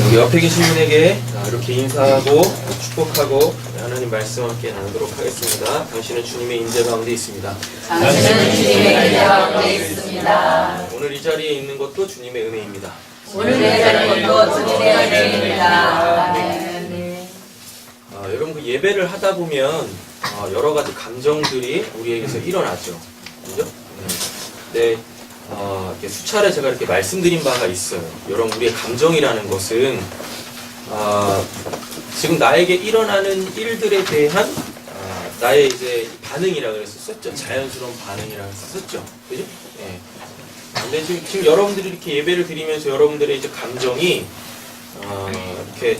우리 옆에 계신 분에게 이렇게 인사하고 축복하고 하나님 말씀 함께 나누도록 하겠습니다. 당신은 주님의 인재 가운데 있습니다. 당신은 주님의 인재 가운데 있습니다. 오늘 이 자리에 있는 것도 주님의 은혜입니다. 오늘 이 자리에 있는 것도 주님의 은혜입니다. 여러분 그 예배를 하다 보면 여러 가지 감정들이 우리에게서 일어나죠. 그죠? 네. 이렇게 수차례 제가 이렇게 말씀드린 바가 있어요. 여러분 우리의 감정이라는 것은 지금 나에게 일어나는 일들에 대한 나의 이제 반응이라고 했었죠. 자연스러운 반응이라고 했었죠. 그죠? 예. 근데 지금 여러분들이 이렇게 예배를 드리면서 여러분들의 이제 감정이 이렇게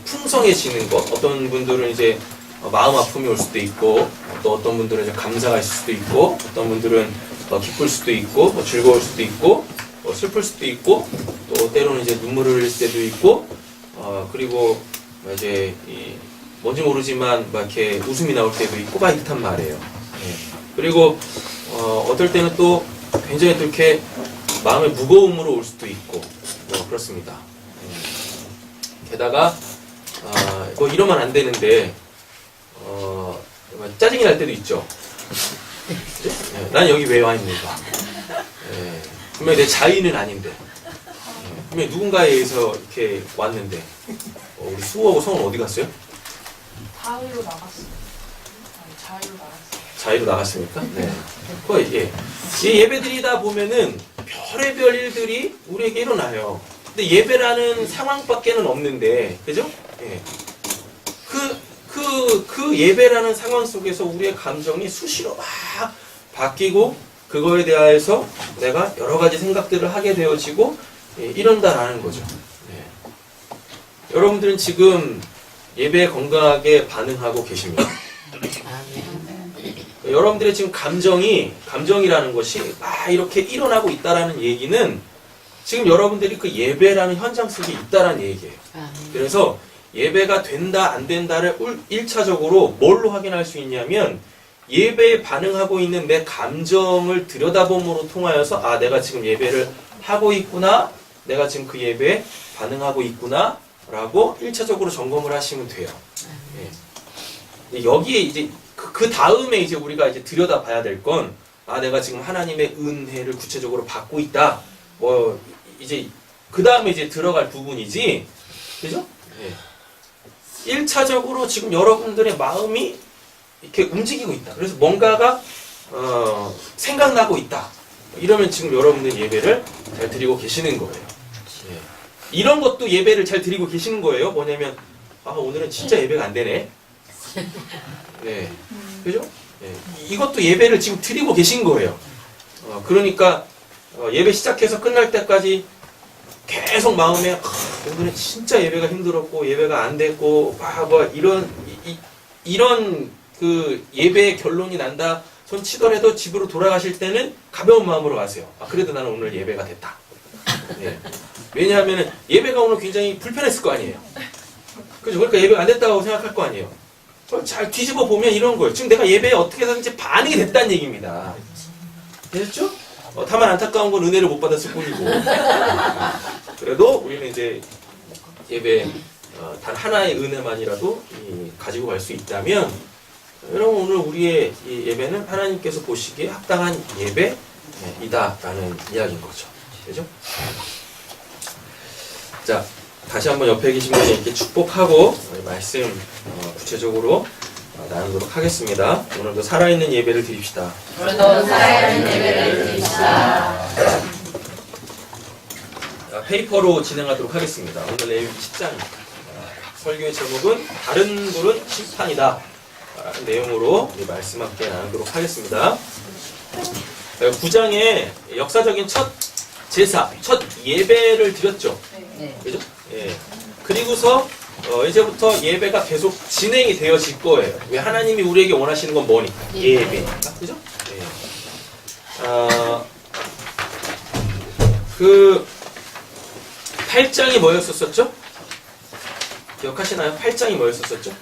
풍성해지는 것. 어떤 분들은 이제 마음 아픔이 올 수도 있고, 또 어떤 분들은 이제 감사가 있을 수도 있고, 어떤 분들은 기쁠 수도 있고, 즐거울 수도 있고, 슬플 수도 있고, 또 때로는 이제 눈물을 흘릴 때도 있고, 그리고 이제 뭔지 모르지만 막 이렇게 웃음이 나올 때도 있고, 막 이렇단 말이에요. 예. 그리고 어떨 때는 또 굉장히 또 이렇게 마음의 무거움으로 올 수도 있고, 그렇습니다. 게다가 이러면 안 되는데 짜증이 날 때도 있죠. 난 여기 왜 와 있는가? 분명히 내 자의는 아닌데, 분명히 누군가에 의해서 이렇게 왔는데, 우리 수호하고 성은 어디 갔어요? 자유로 나갔어요. 자유로 나갔어요. 자의로 나갔습니까? 네. 이 예배드리다 보면은 별의별 일들이 우리에게 일어나요. 근데 예배라는 상황밖에는 없는데, 그죠? 예. 그 예배라는 상황 속에서 우리의 감정이 수시로 막 바뀌고, 그거에 대해서 내가 여러 가지 생각들을 하게 되어지고, 이런다라는 거죠. 네. 여러분들은 지금 예배에 건강하게 반응하고 계십니까? 여러분들의 지금 감정이라는 것이 막 이렇게 일어나고 있다라는 얘기는 지금 여러분들이 그 예배라는 현장 속에 있다라는 얘기예요. 그래서 예배가 된다 안 된다를 1차적으로 뭘로 확인할 수 있냐면 예배에 반응하고 있는 내 감정을 들여다봄으로 통하여서 내가 지금 예배를 하고 있구나, 내가 지금 그 예배에 반응하고 있구나 라고 1차적으로 점검을 하시면 돼요. 예. 여기에 이제 그 다음에 이제 우리가 이제 들여다봐야 될 건 내가 지금 하나님의 은혜를 구체적으로 받고 있다, 이제 그 다음에 이제 들어갈 부분이지, 그죠? 예. 1차적으로 지금 여러분들의 마음이 이렇게 움직이고 있다. 그래서 뭔가가 생각나고 있다. 이러면 지금 여러분들 예배를 잘 드리고 계시는 거예요. 예. 이런 것도 예배를 잘 드리고 계시는 거예요. 뭐냐면 오늘은 진짜 예배가 안 되네. 네, 그죠? 예. 이것도 예배를 지금 드리고 계신 거예요. 그러니까 예배 시작해서 끝날 때까지 계속 마음에 오늘은 진짜 예배가 힘들었고 예배가 안 됐고 이런 그 예배의 결론이 난다 손 치더라도 집으로 돌아가실 때는 가벼운 마음으로 가세요. 그래도 나는 오늘 예배가 됐다. 네. 왜냐하면 예배가 오늘 굉장히 불편했을 거 아니에요. 그죠? 그러니까 예배가 안 됐다고 생각할 거 아니에요. 잘 뒤집어 보면 이런 거예요. 지금 내가 예배에 어떻게 해서든지 반응이 됐다는 얘기입니다. 됐죠? 다만 안타까운 건 은혜를 못 받았을 뿐이고. 그래도 우리는 이제 예배 단 하나의 은혜만이라도 가지고 갈 수 있다면, 여러분 오늘 우리의 이 예배는 하나님께서 보시기에 합당한 예배이다라는 이야기인 거죠. 그죠? 자, 다시 한번 옆에 계신 분이 이렇게 축복하고 말씀 구체적으로 나누도록 하겠습니다. 오늘도 살아있는 예배를 드립시다. 오늘도 살아있는 예배를 드립시다. 페이퍼로 진행하도록 하겠습니다. 오늘 레위기 10장 설교의 제목은 다른 불은 심판이다 라는 내용으로 말씀 함께 나누도록 하겠습니다. 9장에 역사적인 첫 제사, 첫 예배를 드렸죠. 네. 그죠? 예. 그리고서 이제부터 예배가 계속 진행이 되어질 거예요. 왜? 하나님이 우리에게 원하시는 건 뭐니까? 예배니까. 그죠? 예. 그 8장이 뭐였었죠? 기억하시나요? 8장이 뭐였었죠?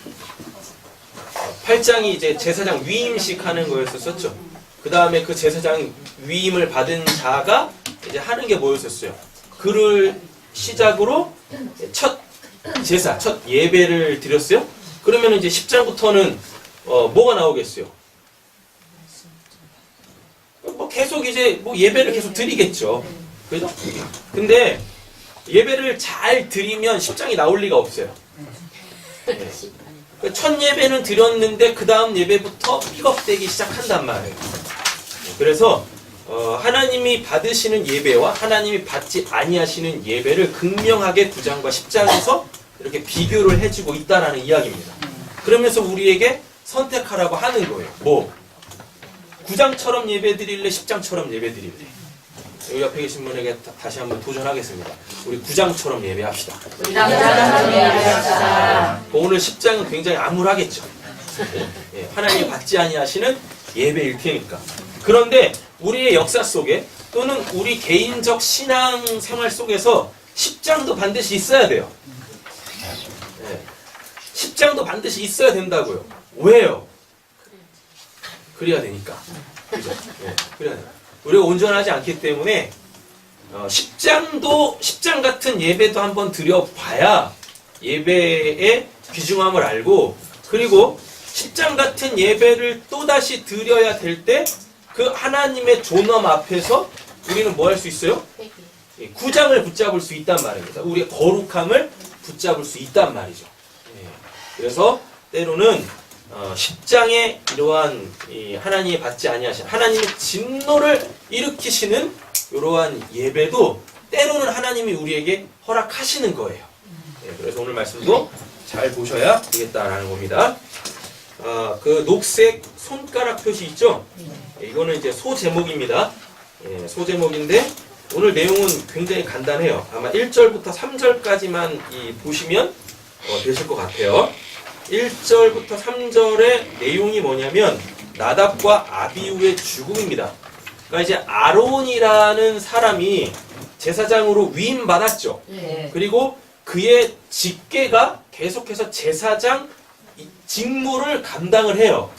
8장이 이제 제사장 위임식 하는 거였었죠. 그 다음에 그 제사장 위임을 받은 자가 이제 하는 게 뭐였었어요? 그를 시작으로 첫 제사, 첫 예배를 드렸어요. 그러면 이제 10장부터는 뭐가 나오겠어요? 뭐 계속 이제 뭐 예배를 계속 드리겠죠. 그죠? 근데 예배를 잘 드리면 10장이 나올 리가 없어요. 네. 첫 예배는 드렸는데 그 다음 예배부터 픽업되기 시작한단 말이에요. 그래서 하나님이 받으시는 예배와 하나님이 받지 아니하시는 예배를 극명하게 9장과 10장에서 이렇게 비교를 해주고 있다라는 이야기입니다. 그러면서 우리에게 선택하라고 하는 거예요. 뭐 9장처럼 예배 드릴래? 10장처럼 예배 드릴래? 여기 옆에 계신 분에게 다시 한번 도전하겠습니다. 우리 9장처럼 예배합시다. 오늘 10장은 굉장히 암울하겠죠. 하나님이 받지 아니하시는 예배일 테니까. 그런데 우리의 역사 속에 또는 우리 개인적 신앙 생활 속에서 10장도 반드시 있어야 돼요. 10장도 반드시 있어야 된다고요. 왜요? 그래야 되니까. 그죠? 그래야 돼요. 우리가 온전하지 않기 때문에 10장 같은 예배도 한번 드려봐야 예배의 귀중함을 알고, 그리고 10장 같은 예배를 또다시 드려야 될 때 그 하나님의 존엄 앞에서 우리는 뭐 할 수 있어요? 9장을 붙잡을 수 있단 말입니다. 우리의 거룩함을 붙잡을 수 있단 말이죠. 그래서 때로는 10장의 이러한 하나님이 받지 아니하신 하나님의 진노를 일으키시는 이러한 예배도 때로는 하나님이 우리에게 허락하시는 거예요. 그래서 오늘 말씀도 잘 보셔야 되겠다라는 겁니다. 그 녹색 손가락 표시 있죠? 이거는 이제 소제목입니다. 소제목인데 오늘 내용은 굉장히 간단해요. 아마 1절부터 3절까지만 보시면 되실 것 같아요. 1절부터 3절의 내용이 뭐냐면 나답과 아비후의 죽음입니다. 그러니까 이제 아론이라는 사람이 제사장으로 위임받았죠. 그리고 그의 직계가 계속해서 제사장 직무를 감당을 해요.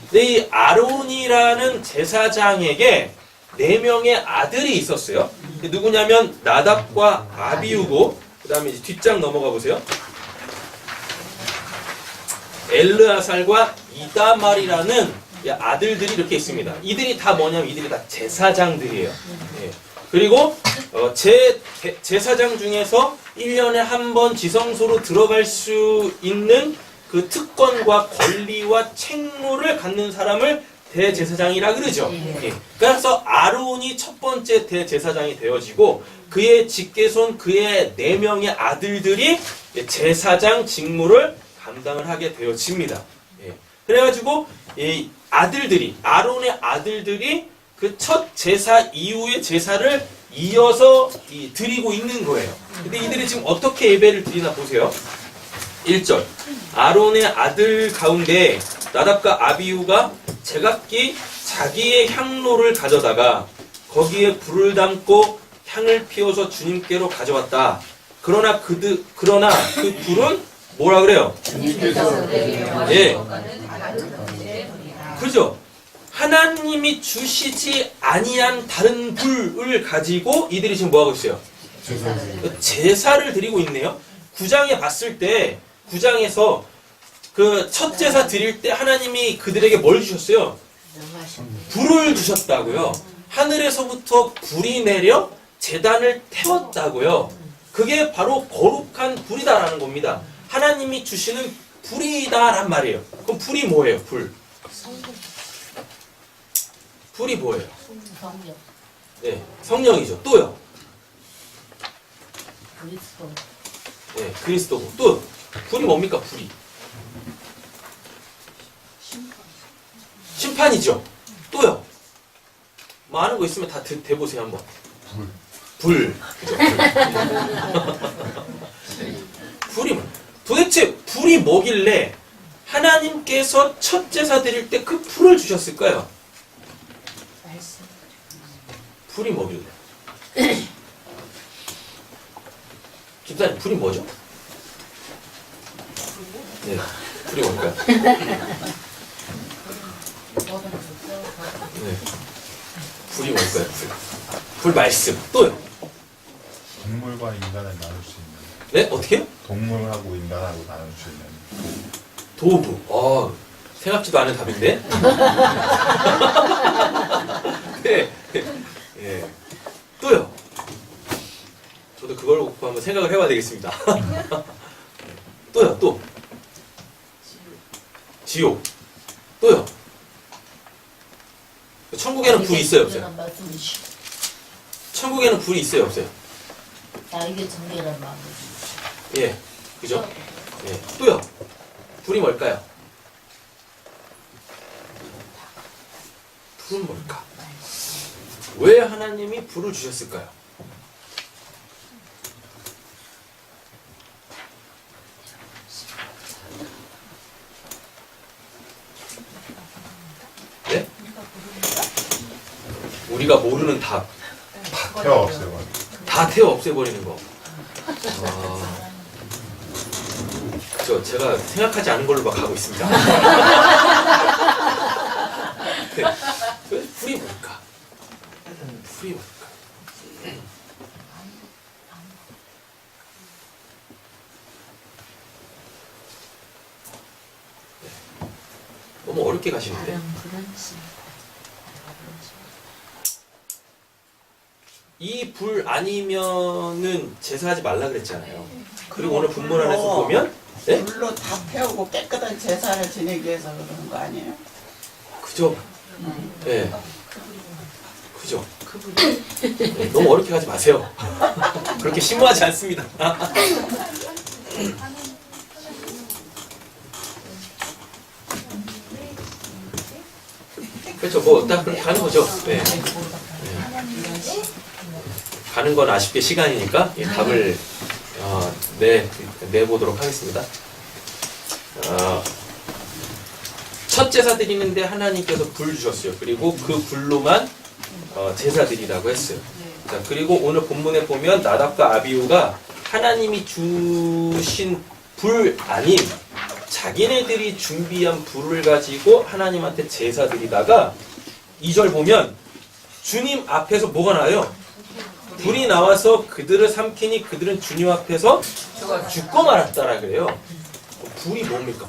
근데 이 아론이라는 제사장에게 4명의 아들이 있었어요. 누구냐면 나답과 아비후고, 그 다음에 이제 뒷장 넘어가 보세요. 엘르아살과 이다말이라는 아들들이 이렇게 있습니다. 이들이 다 뭐냐면 이들이 다 제사장들이에요. 그리고 제사장 중에서 1년에 한 번 지성소로 들어갈 수 있는 그 특권과 권리와 책무를 갖는 사람을 대제사장이라 그러죠. 그래서 아론이 첫 번째 대제사장이 되어지고 그의 직계손 그의 4명의 아들들이 제사장 직무를 감당을 하게 되어집니다. 그래가지고 이 아들들이, 아론의 아들들이 그 첫 제사 이후의 제사를 이어서 드리고 있는 거예요. 근데 이들이 지금 어떻게 예배를 드리나 보세요. 1절 아론의 아들 가운데 나답과 아비후가 제각기 자기의 향로를 가져다가 거기에 불을 담고 향을 피워서 주님께로 가져왔다. 그러나 그 불은 뭐라 그래요? 예. 그죠? 하나님이 주시지 아니한 다른 불을 가지고 이들이 지금 뭐하고 있어요? 제사를 드리고 있네요. 9장에 봤을 때 9장에서 그 첫 제사 드릴 때 하나님이 그들에게 뭘 주셨어요? 불을 주셨다고요. 하늘에서부터 불이 내려 제단을 태웠다고요. 그게 바로 거룩한 불이다라는 겁니다. 하나님이 주시는 불이다란 말이에요. 그럼 불이 뭐예요? 불이 뭐예요? 네, 성령이죠. 또요? 네, 그리스도고. 또 불이 뭡니까? 불이 심판이죠. 또요? 뭐 아는 거 있으면 다 대보세요 한번. 불. 그죠? 불이 뭐? 도대체 불이 뭐길래 하나님께서 첫 제사 드릴 때 그 불을 주셨을까요? 불이 뭐길래? 집사님, 불이 뭐죠? 네, 불이 뭘까요? 네, 불이 뭘까요? 불 말씀. 또요? 동물과 인간을 나눌 수 있는. 네? 어떻게요? 동물하고 인간하고 나눌 수 있는. 도부. 생각지도 않은 답인데? 네. 예. 또요. 저도 그걸 놓고 한번 생각을 해봐야 되겠습니다. 또요, 또. 지옥. 또요. 천국에는 불이 있어요, 없어요? 천국에는 불이 있어요, 없어요? 나에게 정결한 마음을 예. 그죠? 예. 또요. 불이 뭘까요? 불은 뭘까? 왜 하나님이 불을 주셨을까요? 네? 우리가 모르는 답. 태워 없애고. 다 태워 없애버리는 거. 그죠? 제가 생각하지 않은 걸로 막 가고 있습니다. 네. 불이 뭘까? 불이 뭘까? 네. 너무 어렵게 가시는데? 이 불 아니면은 제사하지 말라 그랬잖아요. 그리고 오늘 본문 안에서 보면 네? 물로 다 태우고 깨끗한 제사를 지내기 위해서 그러는 거 아니에요? 그죠? 네. 그죠? 네, 너무 어렵게 가지 마세요. 그렇게 심오하지 않습니다. 그렇죠. 뭐 딱 그렇게 가는 거죠. 네. 가는 건 아쉽게 시간이니까 답을 내보도록 하겠습니다. 첫 제사 드리는데 하나님께서 불 주셨어요. 그리고 그 불로만 제사 드리라고 했어요. 자, 그리고 오늘 본문에 보면 나답과 아비후가 하나님이 주신 불 아닌 자기네들이 준비한 불을 가지고 하나님한테 제사 드리다가 2절 보면 주님 앞에서 뭐가 나와요? 불이 나와서 그들을 삼키니 그들은 주님 앞에서 죽고 말았다라 그래요. 불이 뭡니까?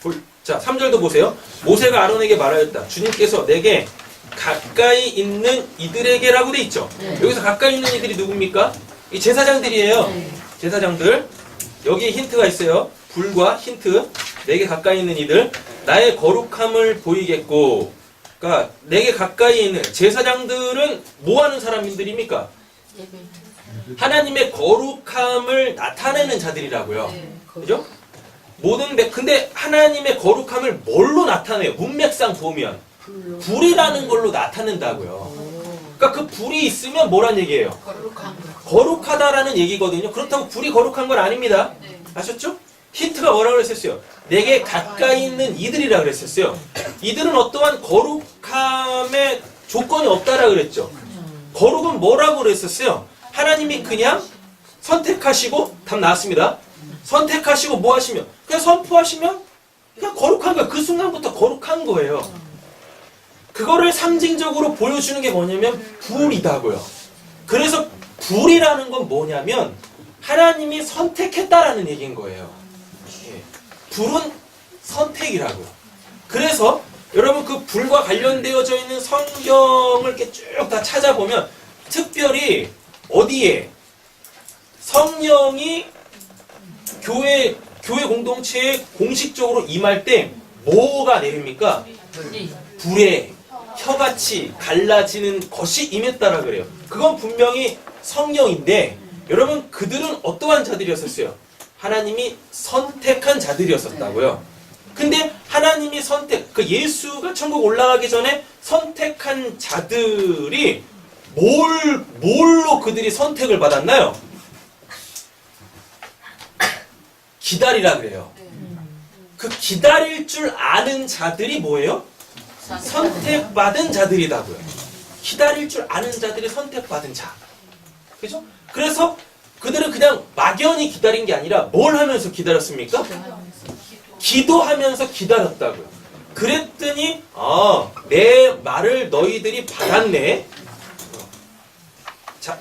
불. 자, 3절도 보세요. 모세가 아론에게 말하였다. 주님께서 내게 가까이 있는 이들에게라고 돼 있죠. 여기서 가까이 있는 이들이 누굽니까? 이 제사장들이에요. 제사장들. 여기에 힌트가 있어요. 불과 힌트. 내게 가까이 있는 이들. 나의 거룩함을 보이겠고. 그러니까 내게 가까이 있는 제사장들은 뭐 하는 사람들입니까? 하나님의 거룩함을 나타내는 자들이라고요. 그죠? 근데 하나님의 거룩함을 뭘로 나타내요? 문맥상 보면 불이라는 걸로 나타낸다고요. 그러니까 그 불이 있으면 뭐란 얘기예요? 거룩하다라는 얘기거든요. 그렇다고 불이 거룩한 건 아닙니다. 아셨죠? 힌트가 뭐라고 그랬었어요? 내게 가까이 있는 이들이라 그랬었어요. 이들은 어떠한 거룩함의 조건이 없다라 그랬죠. 거룩은 뭐라고 그랬었어요? 하나님이 그냥 선택하시고 답 나왔습니다. 선택하시고 뭐 하시면 그냥 선포하시면 그냥 거룩한 거예요. 그 순간부터 거룩한 거예요. 그거를 상징적으로 보여주는 게 뭐냐면 불이다고요. 그래서 불이라는 건 뭐냐면 하나님이 선택했다라는 얘기인 거예요. 불은 선택이라고요. 그래서 여러분 그 불과 관련되어져 있는 성경을 이렇게 쭉 다 찾아보면 특별히 어디에 성령이 교회 공동체에 공식적으로 임할 때 뭐가 내립니까? 불에 혀같이 갈라지는 것이 임했다라 그래요. 그건 분명히 성령인데 여러분 그들은 어떠한 자들이었었어요? 하나님이 선택한 자들이었었다고요. 근데 하나님이 그 예수가 천국 올라가기 전에 선택한 자들이 뭘로 그들이 선택을 받았나요? 기다리라 그래요. 그 기다릴 줄 아는 자들이 뭐예요? 선택받은 자들이다고요. 기다릴 줄 아는 자들이 선택받은 자. 그죠? 그래서 그들은 그냥 막연히 기다린 게 아니라 뭘 하면서 기다렸습니까? 기도하면서 기다렸다고요. 그랬더니 내 말을 너희들이 받았네. 자,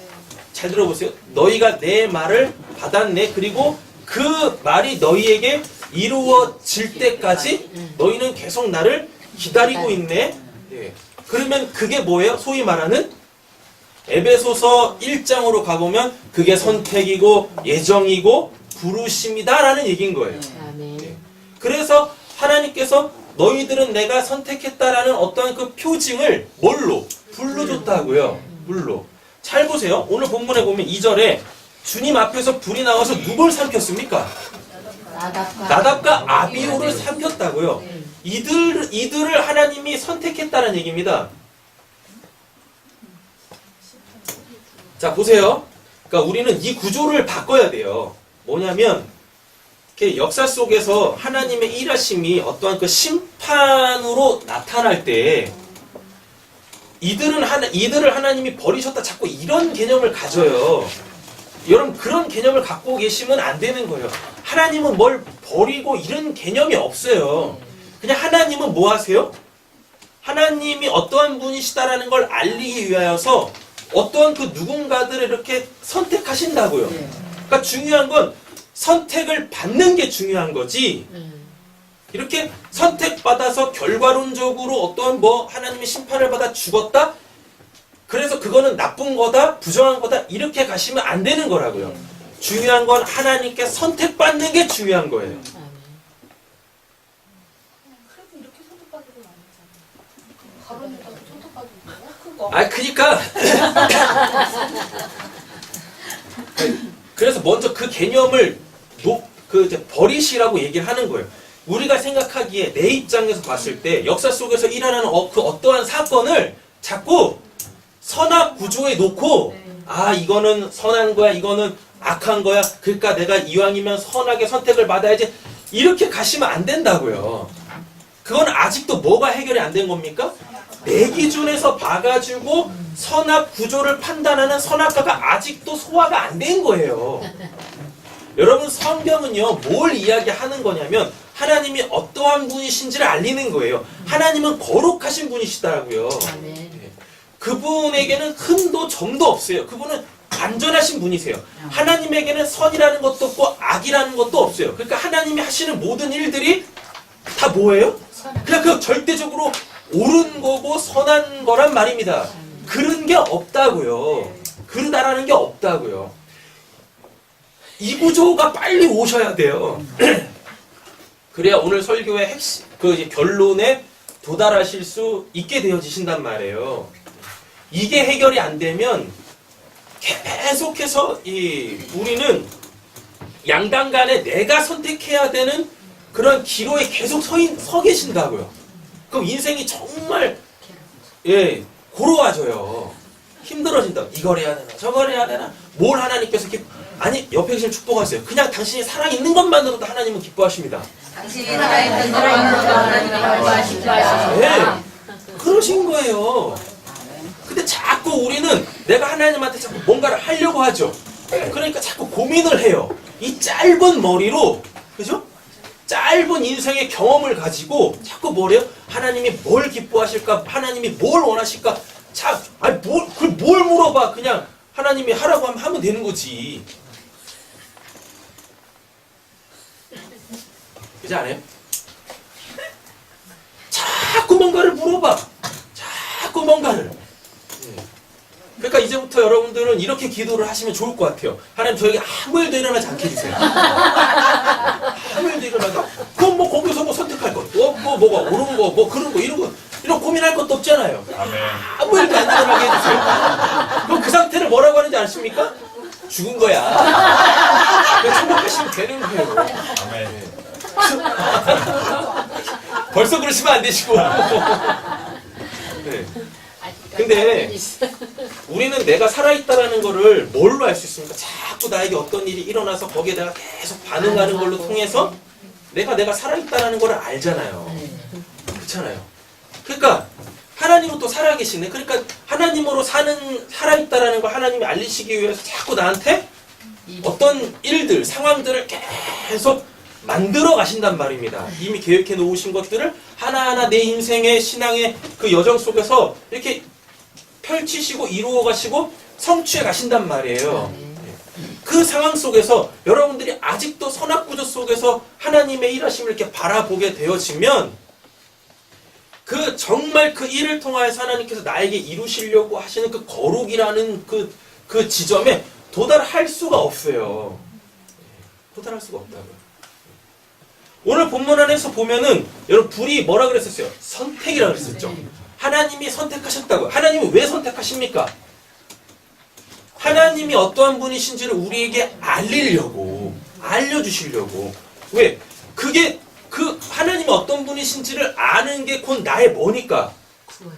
잘 들어보세요. 너희가 내 말을 받았네. 그리고 그 말이 너희에게 이루어질 때까지 너희는 계속 나를 기다리고 있네. 예. 그러면 그게 뭐예요? 소위 말하는 에베소서 1장으로 가보면 그게 선택이고 예정이고 부르심이다라는 얘기인 거예요. 예. 그래서 하나님께서 너희들은 내가 선택했다라는 어떤 그 표징을 뭘로? 불로 줬다고요. 불로. 잘 보세요. 오늘 본문에 보면 2절에 주님 앞에서 불이 나와서 누굴 삼켰습니까? 나답과 아비후를 삼켰다고요. 이들을 하나님이 선택했다는 얘기입니다. 자, 보세요. 그러니까 우리는 이 구조를 바꿔야 돼요. 뭐냐면 이렇게 역사 속에서 하나님의 일하심이 어떠한 그 심판으로 나타날 때 이들을 하나님이 버리셨다 자꾸 이런 개념을 가져요. 여러분 그런 개념을 갖고 계시면 안 되는 거예요. 하나님은 뭘 버리고 이런 개념이 없어요. 그냥 하나님은 뭐 하세요? 하나님이 어떠한 분이시다라는 걸 알리기 위하여서 어떠한 그 누군가들을 이렇게 선택하신다고요. 그러니까 중요한 건 선택을 받는 게 중요한 거지. 이렇게 선택받아서 결과론적으로 어떠한 뭐 하나님의 심판을 받아 죽었다? 그래서 그거는 나쁜 거다, 부정한 거다 이렇게 가시면 안 되는 거라고요. 중요한 건 하나님께 선택받는 게 중요한 거예요. 그래도 이렇게 선택받은 건 아니잖아. 가론에다가 선택받은 거야? 그거. 아, 그래서 먼저 그 개념을 이제 버리시라고 얘기를 하는 거예요. 우리가 생각하기에 내 입장에서 봤을 때 역사 속에서 일어나는 그 어떠한 사건을 자꾸 선악 구조에 놓고 아 이거는 선한 거야 이거는 악한 거야 그러니까 내가 이왕이면 선하게 선택을 받아야지 이렇게 가시면 안 된다고요. 그건 아직도 뭐가 해결이 안 된 겁니까? 내 기준에서 봐가지고 선악 구조를 판단하는 선악과가 아직도 소화가 안 된 거예요. 여러분 성경은요 뭘 이야기하는 거냐면 하나님이 어떠한 분이신지를 알리는 거예요. 하나님은 거룩하신 분이시더라고요. 그분에게는 흠도 점도 없어요. 그분은 완전하신 분이세요. 하나님에게는 선이라는 것도 없고 악이라는 것도 없어요. 그러니까 하나님이 하시는 모든 일들이 다 뭐예요? 그냥 그 절대적으로 옳은 거고 선한 거란 말입니다. 그런 게 없다고요. 그러다라는 게 없다고요. 이 구조가 빨리 오셔야 돼요. 그래야 오늘 설교의 핵심, 이제 결론에 도달하실 수 있게 되어지신단 말이에요. 이게 해결이 안 되면 계속해서 우리는 양당 간에 내가 선택해야 되는 그런 기로에 계속 서 계신다고요. 그럼 인생이 정말 고루해져요. 힘들어진다. 이걸 해야 되나 저걸 해야 되나 뭘 하나님께서 아니 옆에 계신 축복하세요. 그냥 당신이 살아있는 것만으로도 하나님은 기뻐하십니다. 당신이 살아있는 것도 하나님이 기뻐하십니다. 네, 그러신 거예요. 근데 자꾸 우리는 내가 하나님한테 자꾸 뭔가를 하려고 하죠. 그러니까 자꾸 고민을 해요. 이 짧은 머리로, 그죠? 짧은 인생의 경험을 가지고 자꾸 뭐래요? 하나님이 뭘 기뻐하실까? 하나님이 뭘 원하실까? 그걸 뭘 물어봐? 그냥 하나님이 하라고 하면 되는 거지. 그렇지 않아요? 자꾸 뭔가를 물어봐. 자꾸 뭔가를. 그러니까 이제부터 여러분들은 이렇게 기도를 하시면 좋을 것 같아요. 하나님 저에게 아무 일도 일어나지 않게 해주세요. 아무 일도 일어나지 않게. 그럼 뭐 거기서 뭐 선택할 것도 없고 뭐가 옳은 거 뭐 그런 거 이런 고민할 것도 없잖아요. 아무 일도 안 일어나게 해주세요. 그럼 그 상태를 뭐라고 하는지 아십니까? 죽은 거야. 그냥 생각하시면 되는 거예요. 벌써 그러시면 안 되시고. 네. 근데 우리는 내가 살아있다라는 거를 뭘로 알 수 있습니까? 자꾸 나에게 어떤 일이 일어나서 거기에 내가 계속 반응하는 걸로 통해서 내가 살아있다라는 걸 알잖아요. 그렇잖아요. 그러니까 하나님은 또 살아계시네. 그러니까 하나님으로 살아있다라는 걸 하나님이 알리시기 위해서 자꾸 나한테 어떤 일들, 상황들을 계속 만들어 가신단 말입니다. 이미 계획해 놓으신 것들을 하나하나 내 인생의 신앙의 그 여정 속에서 이렇게 펼치시고 이루어 가시고 성취해 가신단 말이에요. 그 상황 속에서 여러분들이 아직도 선악구조 속에서 하나님의 일하심을 이렇게 바라보게 되어지면 그 정말 그 일을 통하여서 하나님께서 나에게 이루시려고 하시는 그 거룩이라는 그 지점에 도달할 수가 없어요. 도달할 수가 없다고요. 오늘 본문 안에서 보면은 여러분 불이 뭐라 그랬었어요? 선택이라 그랬었죠. 하나님이 선택하셨다고요. 하나님이 왜 선택하십니까? 하나님이 어떠한 분이신지를 우리에게 알려주시려고. 왜? 그게 그 하나님이 어떤 분이신지를 아는 게 곧 나의 뭐니까?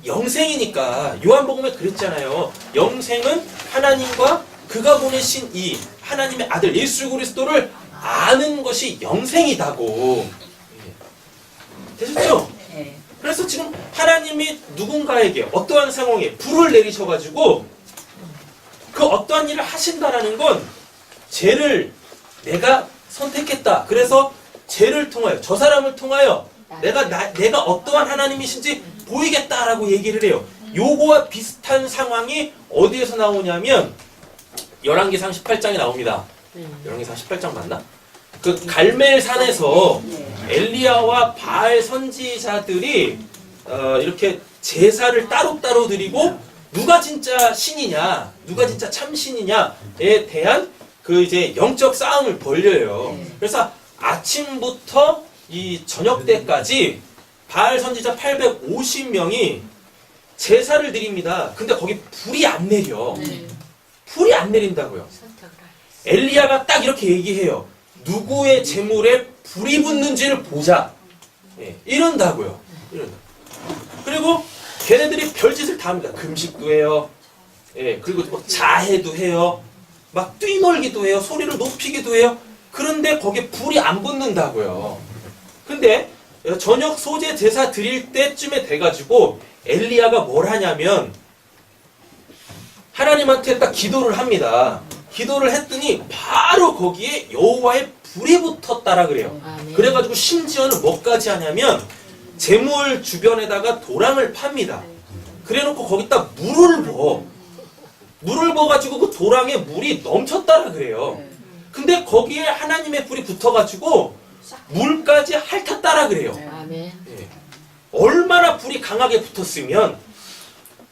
영생이니까. 요한복음에 그랬잖아요. 영생은 하나님과 그가 보내신 이 하나님의 아들 예수 그리스도를 아는 것이 영생이다고. 되셨죠? 네. 그래서 지금 하나님이 누군가에게 어떠한 상황에 불을 내리셔가지고 그 어떠한 일을 하신다라는 건 죄를 내가 선택했다. 그래서 죄를 통하여 저 사람을 통하여 내가 어떠한 하나님이신지 보이겠다라고 얘기를 해요. 요거와 비슷한 상황이 어디에서 나오냐면 열왕기상 18장에 나옵니다. 열왕기상 18장 맞나? 그 갈멜산에서 엘리야와 바알 선지자들이 이렇게 제사를 따로따로 드리고 누가 진짜 신이냐, 누가 진짜 참신이냐에 대한 그 이제 영적 싸움을 벌려요. 그래서 아침부터 이 저녁 때까지 바알 선지자 850명이 제사를 드립니다. 근데 거기 불이 안 내려. 불이 안 내린다고요. 엘리야가 딱 이렇게 얘기해요. 누구의 재물에 불이 붙는지를 보자. 이런다고요. 그리고 걔네들이 별짓을 다 합니다. 금식도 해요. 그리고 뭐 자해도 해요. 막 뛰놀기도 해요. 소리를 높이기도 해요. 그런데 거기에 불이 안 붙는다고요. 근데 저녁 소제 제사 드릴 때쯤에 돼가지고 엘리야가 뭘 하냐면 하나님한테 딱 기도를 합니다. 기도를 했더니 바로 거기에 여호와의 불이 붙었다라 그래요. 그래가지고 심지어는 뭐까지 하냐면 재물 주변에다가 도랑을 팝니다. 그래놓고 거기다 물을 부어가지고 그 도랑에 물이 넘쳤다라 그래요. 근데 거기에 하나님의 불이 붙어가지고 물까지 핥았다라 그래요. 얼마나 불이 강하게 붙었으면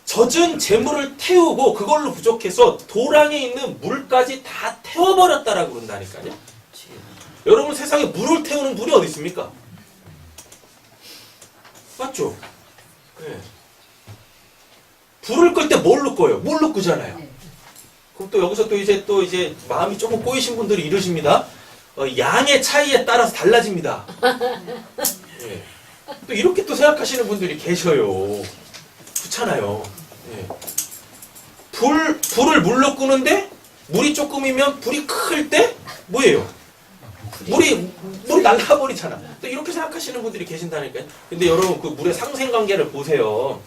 젖은 재물을 태우고 그걸로 부족해서 도랑에 있는 물까지 다 태워버렸다라고 그런다니까요. 여러분 세상에 물을 태우는 물이 어디 있습니까? 맞죠? 불을 끌 때 뭘로 꺼요? 물로 끄잖아요. 그럼 또 여기서 또 이제 마음이 조금 꼬이신 분들이 이러십니다. 양의 차이에 따라서 달라집니다. 또 이렇게 또 생각하시는 분들이 계셔요. 그렇잖아요. 불을 물로 끄는데 물이 조금이면 불이 클 때 뭐예요? 물이 날라버리잖아. 또 이렇게 생각하시는 분들이 계신다니까요. 근데 여러분 그 물의 상생관계를 보세요.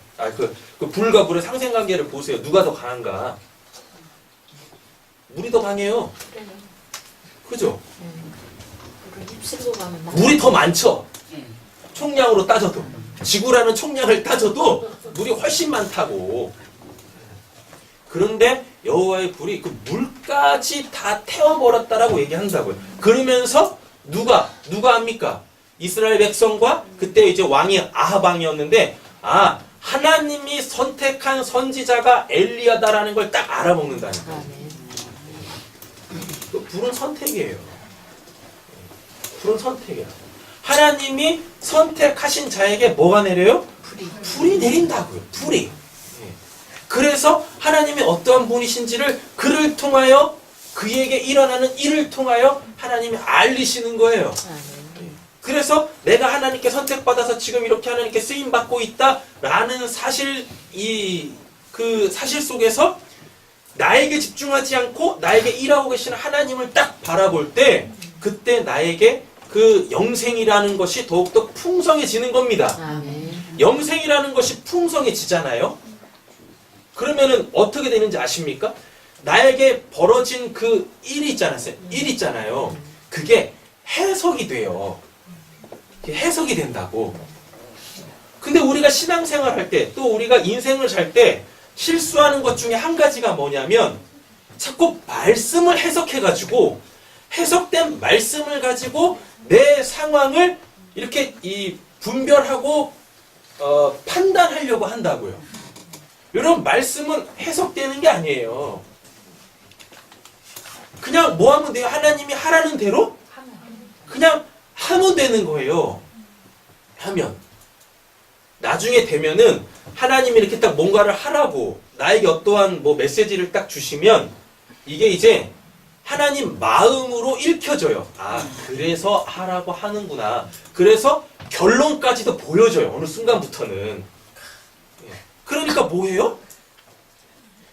그 불과 물의 상생관계를 보세요. 누가 더 강한가? 물이 더 강해요. 그죠? 물이 더 많죠. 총량으로 따져도 지구라는 총량을 따져도 물이 훨씬 많다고. 그런데 여호와의 불이 그 물까지 다 태워버렸다라고 얘기한다고요. 그러면서 누가 합니까? 이스라엘 백성과 그때 이제 왕이 아합 왕이었는데 하나님이 선택한 선지자가 엘리야다라는 걸 딱 알아먹는다니까. 그 불은 선택이에요. 불은 선택이에요. 하나님이 선택하신 자에게 뭐가 내려요? 불이 내린다고요. 불이. 그래서 하나님이 어떠한 분이신지를 그를 통하여 그에게 일어나는 일을 통하여 하나님이 알리시는 거예요. 그래서 내가 하나님께 선택받아서 지금 이렇게 하나님께 쓰임받고 있다라는 사실, 그 사실 속에서 나에게 집중하지 않고 나에게 일하고 계시는 하나님을 딱 바라볼 때 그때 나에게 그 영생이라는 것이 더욱더 풍성해지는 겁니다. 영생이라는 것이 풍성해지잖아요. 그러면은 어떻게 되는지 아십니까? 나에게 벌어진 그 일 있잖아요. 그게 해석이 돼요. 해석이 된다고. 근데 우리가 신앙생활 할 때, 또 우리가 인생을 살 때 실수하는 것 중에 한 가지가 뭐냐면 자꾸 말씀을 해석해가지고 해석된 말씀을 가지고 내 상황을 이렇게 분별하고 판단하려고 한다고요. 여러분, 말씀은 해석되는 게 아니에요. 그냥 뭐 하면 돼요? 하나님이 하라는 대로 그냥 하면 되는 거예요. 하면 나중에 되면은 하나님이 이렇게 딱 뭔가를 하라고 나에게 어떠한 뭐 메시지를 딱 주시면 이게 이제 하나님 마음으로 읽혀져요. 아, 그래서 하라고 하는구나. 그래서 결론까지도 보여줘요. 어느 순간부터는. 그러니까 뭐예요?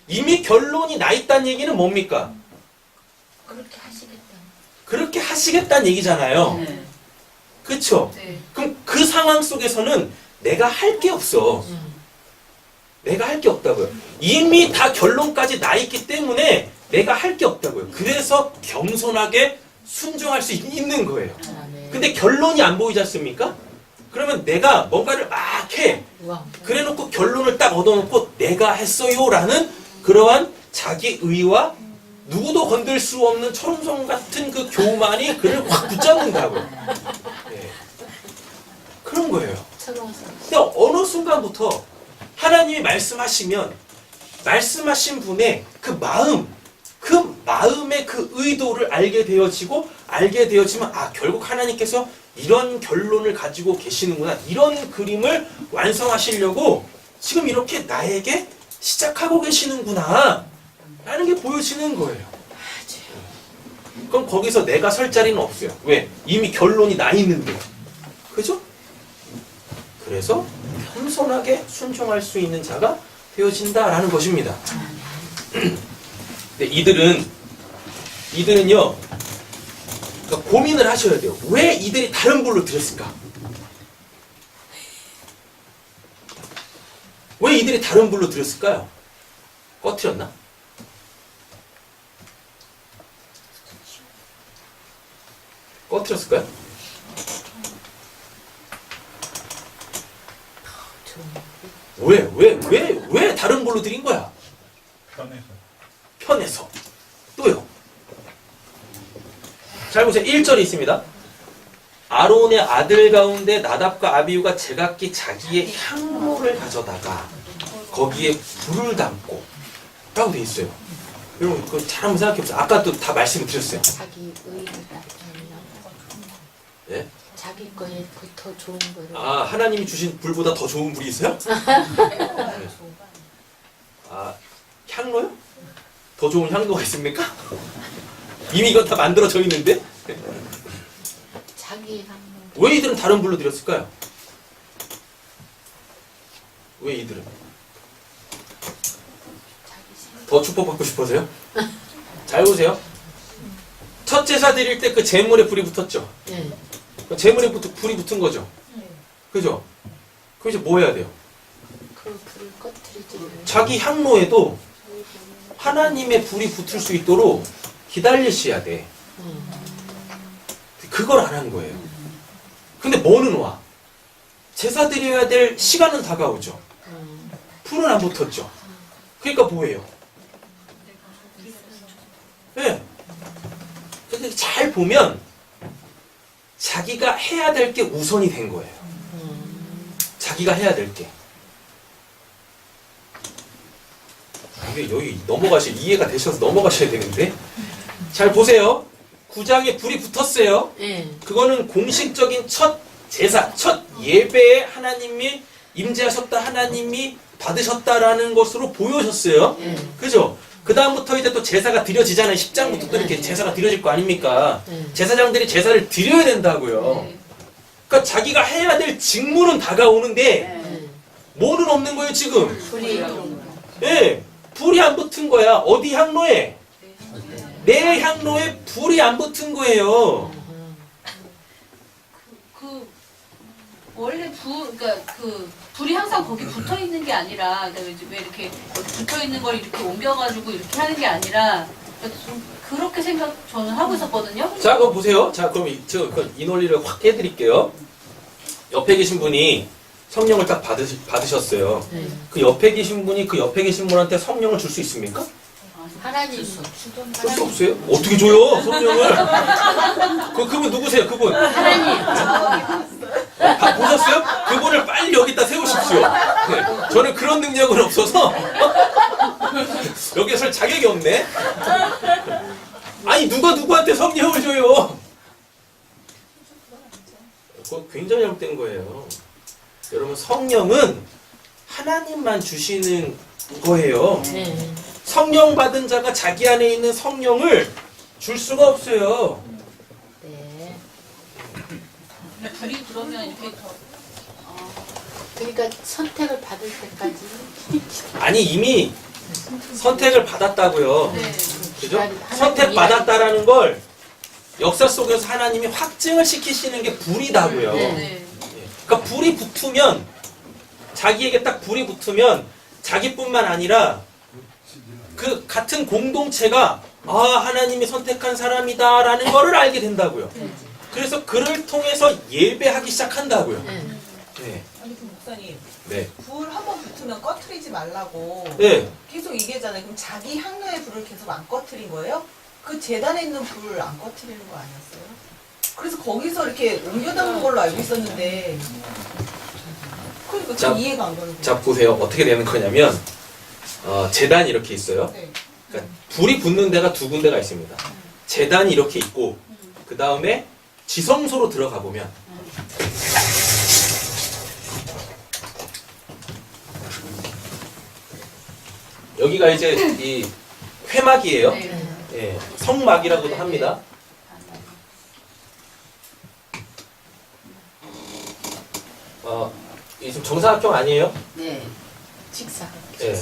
이미 결론이 나 있다는 얘기는 뭡니까? 그렇게 하시겠다. 그렇게 하시겠다는 얘기잖아요. 네. 그쵸? 네. 그럼 그 상황 속에서는 내가 할 게 없어. 내가 할 게 없다고요. 이미 다 결론까지 나 있기 때문에 내가 할 게 없다고요. 그래서 겸손하게 순종할 수 있는 거예요. 근데 결론이 안 보이지 않습니까? 그러면 내가 뭔가를 막 해. 그래 놓고 결론을 딱 얻어놓고 내가 했어요 라는 그러한 자기 의와 누구도 건들 수 없는 철옹성 같은 그 교만이 그를 확 붙잡는다고요. 네. 그런 거예요. 근데 어느 순간부터 하나님이 말씀하시면 말씀하신 분의 그 마음의 그 의도를 알게 되어지면 아, 결국 하나님께서 이런 결론을 가지고 계시는구나. 이런 그림을 완성하시려고 지금 이렇게 나에게 시작하고 계시는구나. 라는 게 보여지는 거예요. 그럼 거기서 내가 설 자리는 없어요. 왜? 이미 결론이 나 있는데. 그죠? 그래서 겸손하게 순종할 수 있는 자가 되어진다라는 것입니다. 근데 이들은요, 그러니까 고민을 하셔야 돼요. 왜 이들이 다른 불로 드렸을까? 왜 이들이 다른 불로 드렸을까요? 꺼트렸나? 꺼트렸을까요? 왜 다른 불로 드린 거야? 편해서. 또요. 잘 보세요. 1절이 있습니다. 아론의 아들 가운데 나답과 아비후가 제각기 자기의 향로를 가져다가 거기에 불을 담고 라고 돼 있어요. 여러분 그거 잘 한번 생각해보세요. 아까도 다 말씀을 드렸어요. 자기 의를 나타내는 예? 자기 거에 그 더 좋은 거를 아, 하나님이 주신 불보다 더 좋은 불이 있어요? 아, 향로요? 더 좋은 향로가 있습니까? 이미 이건 다 만들어져 있는데? 자기 향로 왜 이들은 다른 불로 드렸을까요? 왜 이들은? 자기 생 더 축복받고 싶어서요? 잘 보세요. 첫 제사 드릴 때 그 제물에 불이 붙었죠? 네. 그 제물에 불이 붙은 거죠? 그죠? 그럼 이제 뭐 해야 돼요? 그 불을 꺼뜨리지 자기 향로에도 하나님의 불이 붙을 수 있도록 기다리셔야 돼. 그걸 안 한 거예요. 근데 뭐는 와? 제사 드려야 될 시간은 다가오죠. 불은 안 붙었죠. 그러니까 뭐예요? 네. 근데 잘 보면 자기가 해야 될 게 우선이 된 거예요. 자기가 해야 될 게. 이게 여기 이해가 되셔서 넘어가셔야 되는데. 잘 보세요. 9장에 불이 붙었어요. 네. 그거는 공식적인 첫 제사, 첫 예배에 하나님이 임재하셨다, 하나님이 받으셨다라는 것으로 보여졌어요. 그죠? 그 다음부터 이제 또 제사가 드려지잖아요. 10장부터 또 이렇게 제사가 드려질 거 아닙니까? 제사장들이 제사를 드려야 된다고요. 그러니까 자기가 해야 될 직무는 다가오는데 뭐는 없는 거예요, 지금? 불이 예, 불이 안 붙은 거야. 어디 향로에? 내 향로에 불이 안 붙은 거예요. 원래 그러니까 불이 항상 거기 붙어 있는 게 아니라, 그러니까 왜 이렇게 붙어 있는 걸 이렇게 옮겨가지고 이렇게 하는 게 아니라, 좀 그렇게 저는 하고 있었거든요. 자, 그럼 보세요. 자, 그럼 이 논리를 확 깨드릴게요. 옆에 계신 분이 성령을 딱 받으셨어요. 네. 그 옆에 계신 분이 그 옆에 계신 분한테 성령을 줄 수 있습니까? 하나님 줄 수 없어요? 어떻게 줘요, 성령을? 그분 누구세요, 그분? 보셨어요? 그분을 빨리 여기다 세우십시오. 네, 저는 그런 능력은 없어서 여기에 설 자격이 없네. 아니 누가 누구한테 성령을 줘요? 그거 굉장히 잘못된 거예요. 여러분 성령은 하나님만 주시는 거예요. 네. 성령 받은 자가 자기 안에 있는 성령을 줄 수가 없어요. 네. 근데 불이 그러면 이렇게 그러니까 선택을 받을 때까지 아니 이미 선택을 받았다고요. 네. 그죠? 하나님 선택 받았다라는 걸 역사 속에서 하나님이 확증을 시키시는 게 불이다고요. 네. 네. 그러니까 불이 붙으면 자기에게 딱 불이 붙으면 자기뿐만 아니라 그 같은 공동체가 아 하나님이 선택한 사람이다라는 거를 알게 된다고요. 그래서 그를 통해서 예배하기 시작한다고요. 네. 네. 아니 그 목사님 네. 불 한 번 붙으면 꺼트리지 말라고 네. 계속 얘기했잖아요. 그럼 자기 향로의 불을 계속 안 꺼트린 거예요? 그 재단에 있는 불을 안 꺼트리는 거 아니었어요? 그래서 거기서 이렇게 옮겨 담는 걸로 알고 있었는데 그러니까 자, 좀 이해가 안 가는 거예요. 자 보세요. 어떻게 되는 거냐면 재단이 이렇게 있어요. 네. 그러니까 불이 붙는 데가 두 군데가 있습니다. 재단이 이렇게 있고 그 다음에 지성소로 들어가 보면 여기가 이제 이 회막이에요. 네. 예, 성막이라고도 합니다. 이 지금 정사각형 아니에요? 네. 직사. 예.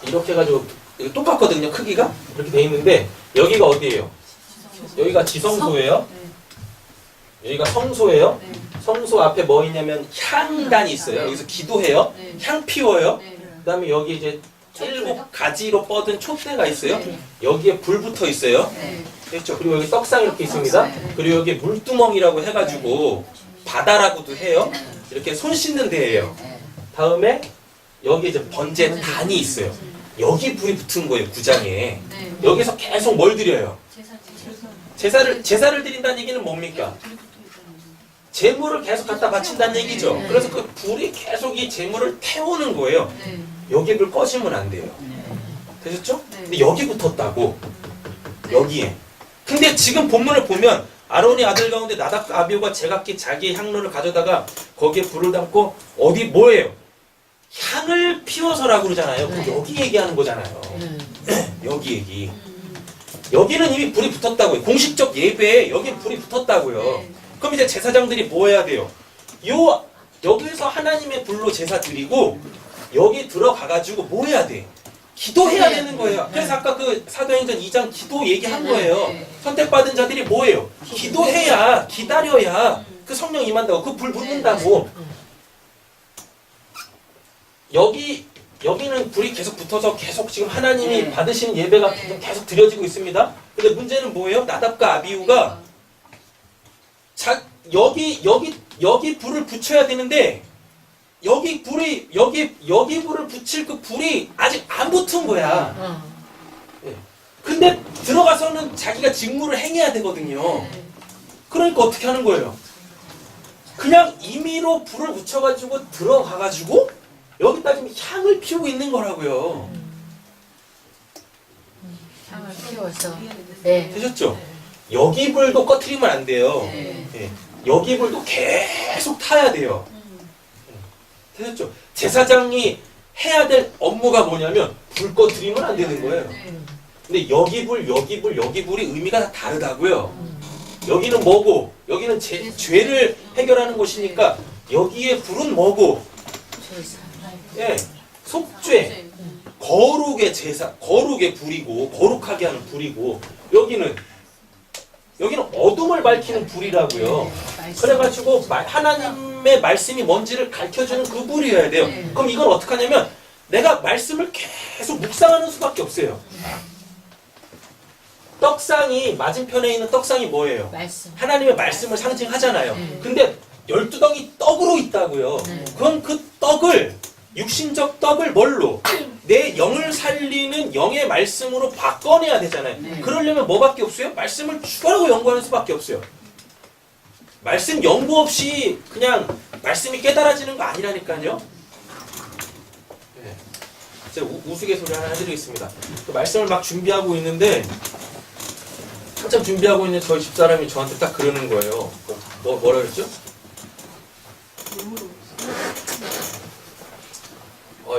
이렇게 해가지고 이거 똑같거든요. 크기가 이렇게 돼 있는데 여기가 어디예요? 여기가 지성소예요. 여기가 성소예요. 네. 성소 앞에 뭐 있냐면 향단이 있어요. 여기서 기도해요. 네. 향 피워요. 네. 그다음에 여기 이제 일곱 가지로 뻗은 촛대가 있어요. 네. 여기에 불 붙어 있어요. 네. 됐죠? 그리고 여기 떡상 이렇게 있습니다. 네. 그리고 여기 물두멍이라고 해가지고 바다라고도 해요. 이렇게 손 씻는 데예요. 다음에 여기 이제 번제단이 있어요. 여기 불이 붙은 거예요, 구장에. 네. 여기서 계속 뭘 드려요? 제사. 제사를 드린다는 얘기는 뭡니까? 재물을 계속 갖다 바친다는 얘기죠. 네. 그래서 그 불이 계속 이 재물을 태우는 거예요. 네. 여기 불 꺼지면 안 돼요. 되셨죠? 네. 근데 여기 붙었다고. 여기에. 근데 지금 본문을 보면 아론의 아들 가운데 나답과 아비후가 제각기 자기의 향로를 가져다가 거기에 불을 담고 어디 뭐예요? 향을 피워서라고 그러잖아요. 네. 여기 얘기하는 거잖아요. 네. 여기 얘기. 여기는 이미 불이 붙었다고요. 공식적 예배에 여기 불이 붙었다고요. 네. 그럼 이제 제사장들이 뭐 해야 돼요? 여기서 하나님의 불로 제사 드리고 여기 들어가가지고 뭐 해야 돼? 기도해야 되는 거예요. 그래서 아까 그 사도행전 2장 기도 얘기한 거예요. 네. 선택받은 자들이 뭐예요? 기도해야, 기다려야 그 성령 임한다고, 그 불 붙는다고. 여기는 불이 계속 붙어서 계속 지금 하나님이 네. 받으신 예배가 네. 계속 드려지고 있습니다. 근데 문제는 뭐예요? 나답과 아비후가 여기 불을 붙여야 되는데 여기 불을 붙일 그 불이 아직 안 붙은 거야. 어. 근데 들어가서는 자기가 직무를 행해야 되거든요. 그러니까 어떻게 하는 거예요? 그냥 임의로 불을 붙여가지고 들어가가지고 여기다 지금 향을 피우고 있는 거라고요. 향을 피워서. 네. 되셨죠? 여기 불도 꺼트리면 안 돼요. 네. 예. 여기 불도 계속 타야 돼요. 되셨죠? 제사장이 해야 될 업무가 뭐냐면 불 꺼트리면 안 되는 거예요. 네. 근데 여기 불이 의미가 다 다르다고요. 여기는 뭐고, 여기는 죄를 해결하는 곳이니까 여기에 불은 뭐고, 제사. 예, 속죄, 거룩의 제사, 거룩의 불이고, 거룩하게 하는 불이고, 여기는 어둠을 밝히는 불이라고요. 그래가지고 하나님의 말씀이 뭔지를 가르쳐주는 그 불이어야 돼요. 네. 그럼 이건 어떻게 하냐면 내가 말씀을 계속 묵상하는 수밖에 없어요. 떡상이 맞은편에 있는 떡상이 뭐예요? 말씀. 하나님의 말씀을 상징하잖아요. 네. 근데 12덩이 떡으로 있다고요. 네. 그럼 그 떡을 육신적 떡을 뭘로? 내 영을 살리는 영의 말씀으로 바꿔내야 되잖아요. 네. 그러려면 뭐밖에 없어요? 말씀을 추가하고 연구하는 수밖에 없어요. 말씀 연구 없이 그냥 말씀이 깨달아지는 거 아니라니까요. 네. 제가 우스갯소리 하나 해드리겠습니다. 그 말씀을 막 준비하고 있는데 한참 준비하고 있는 저희 집사람이 저한테 딱 그러는 거예요. 뭐라 그랬죠?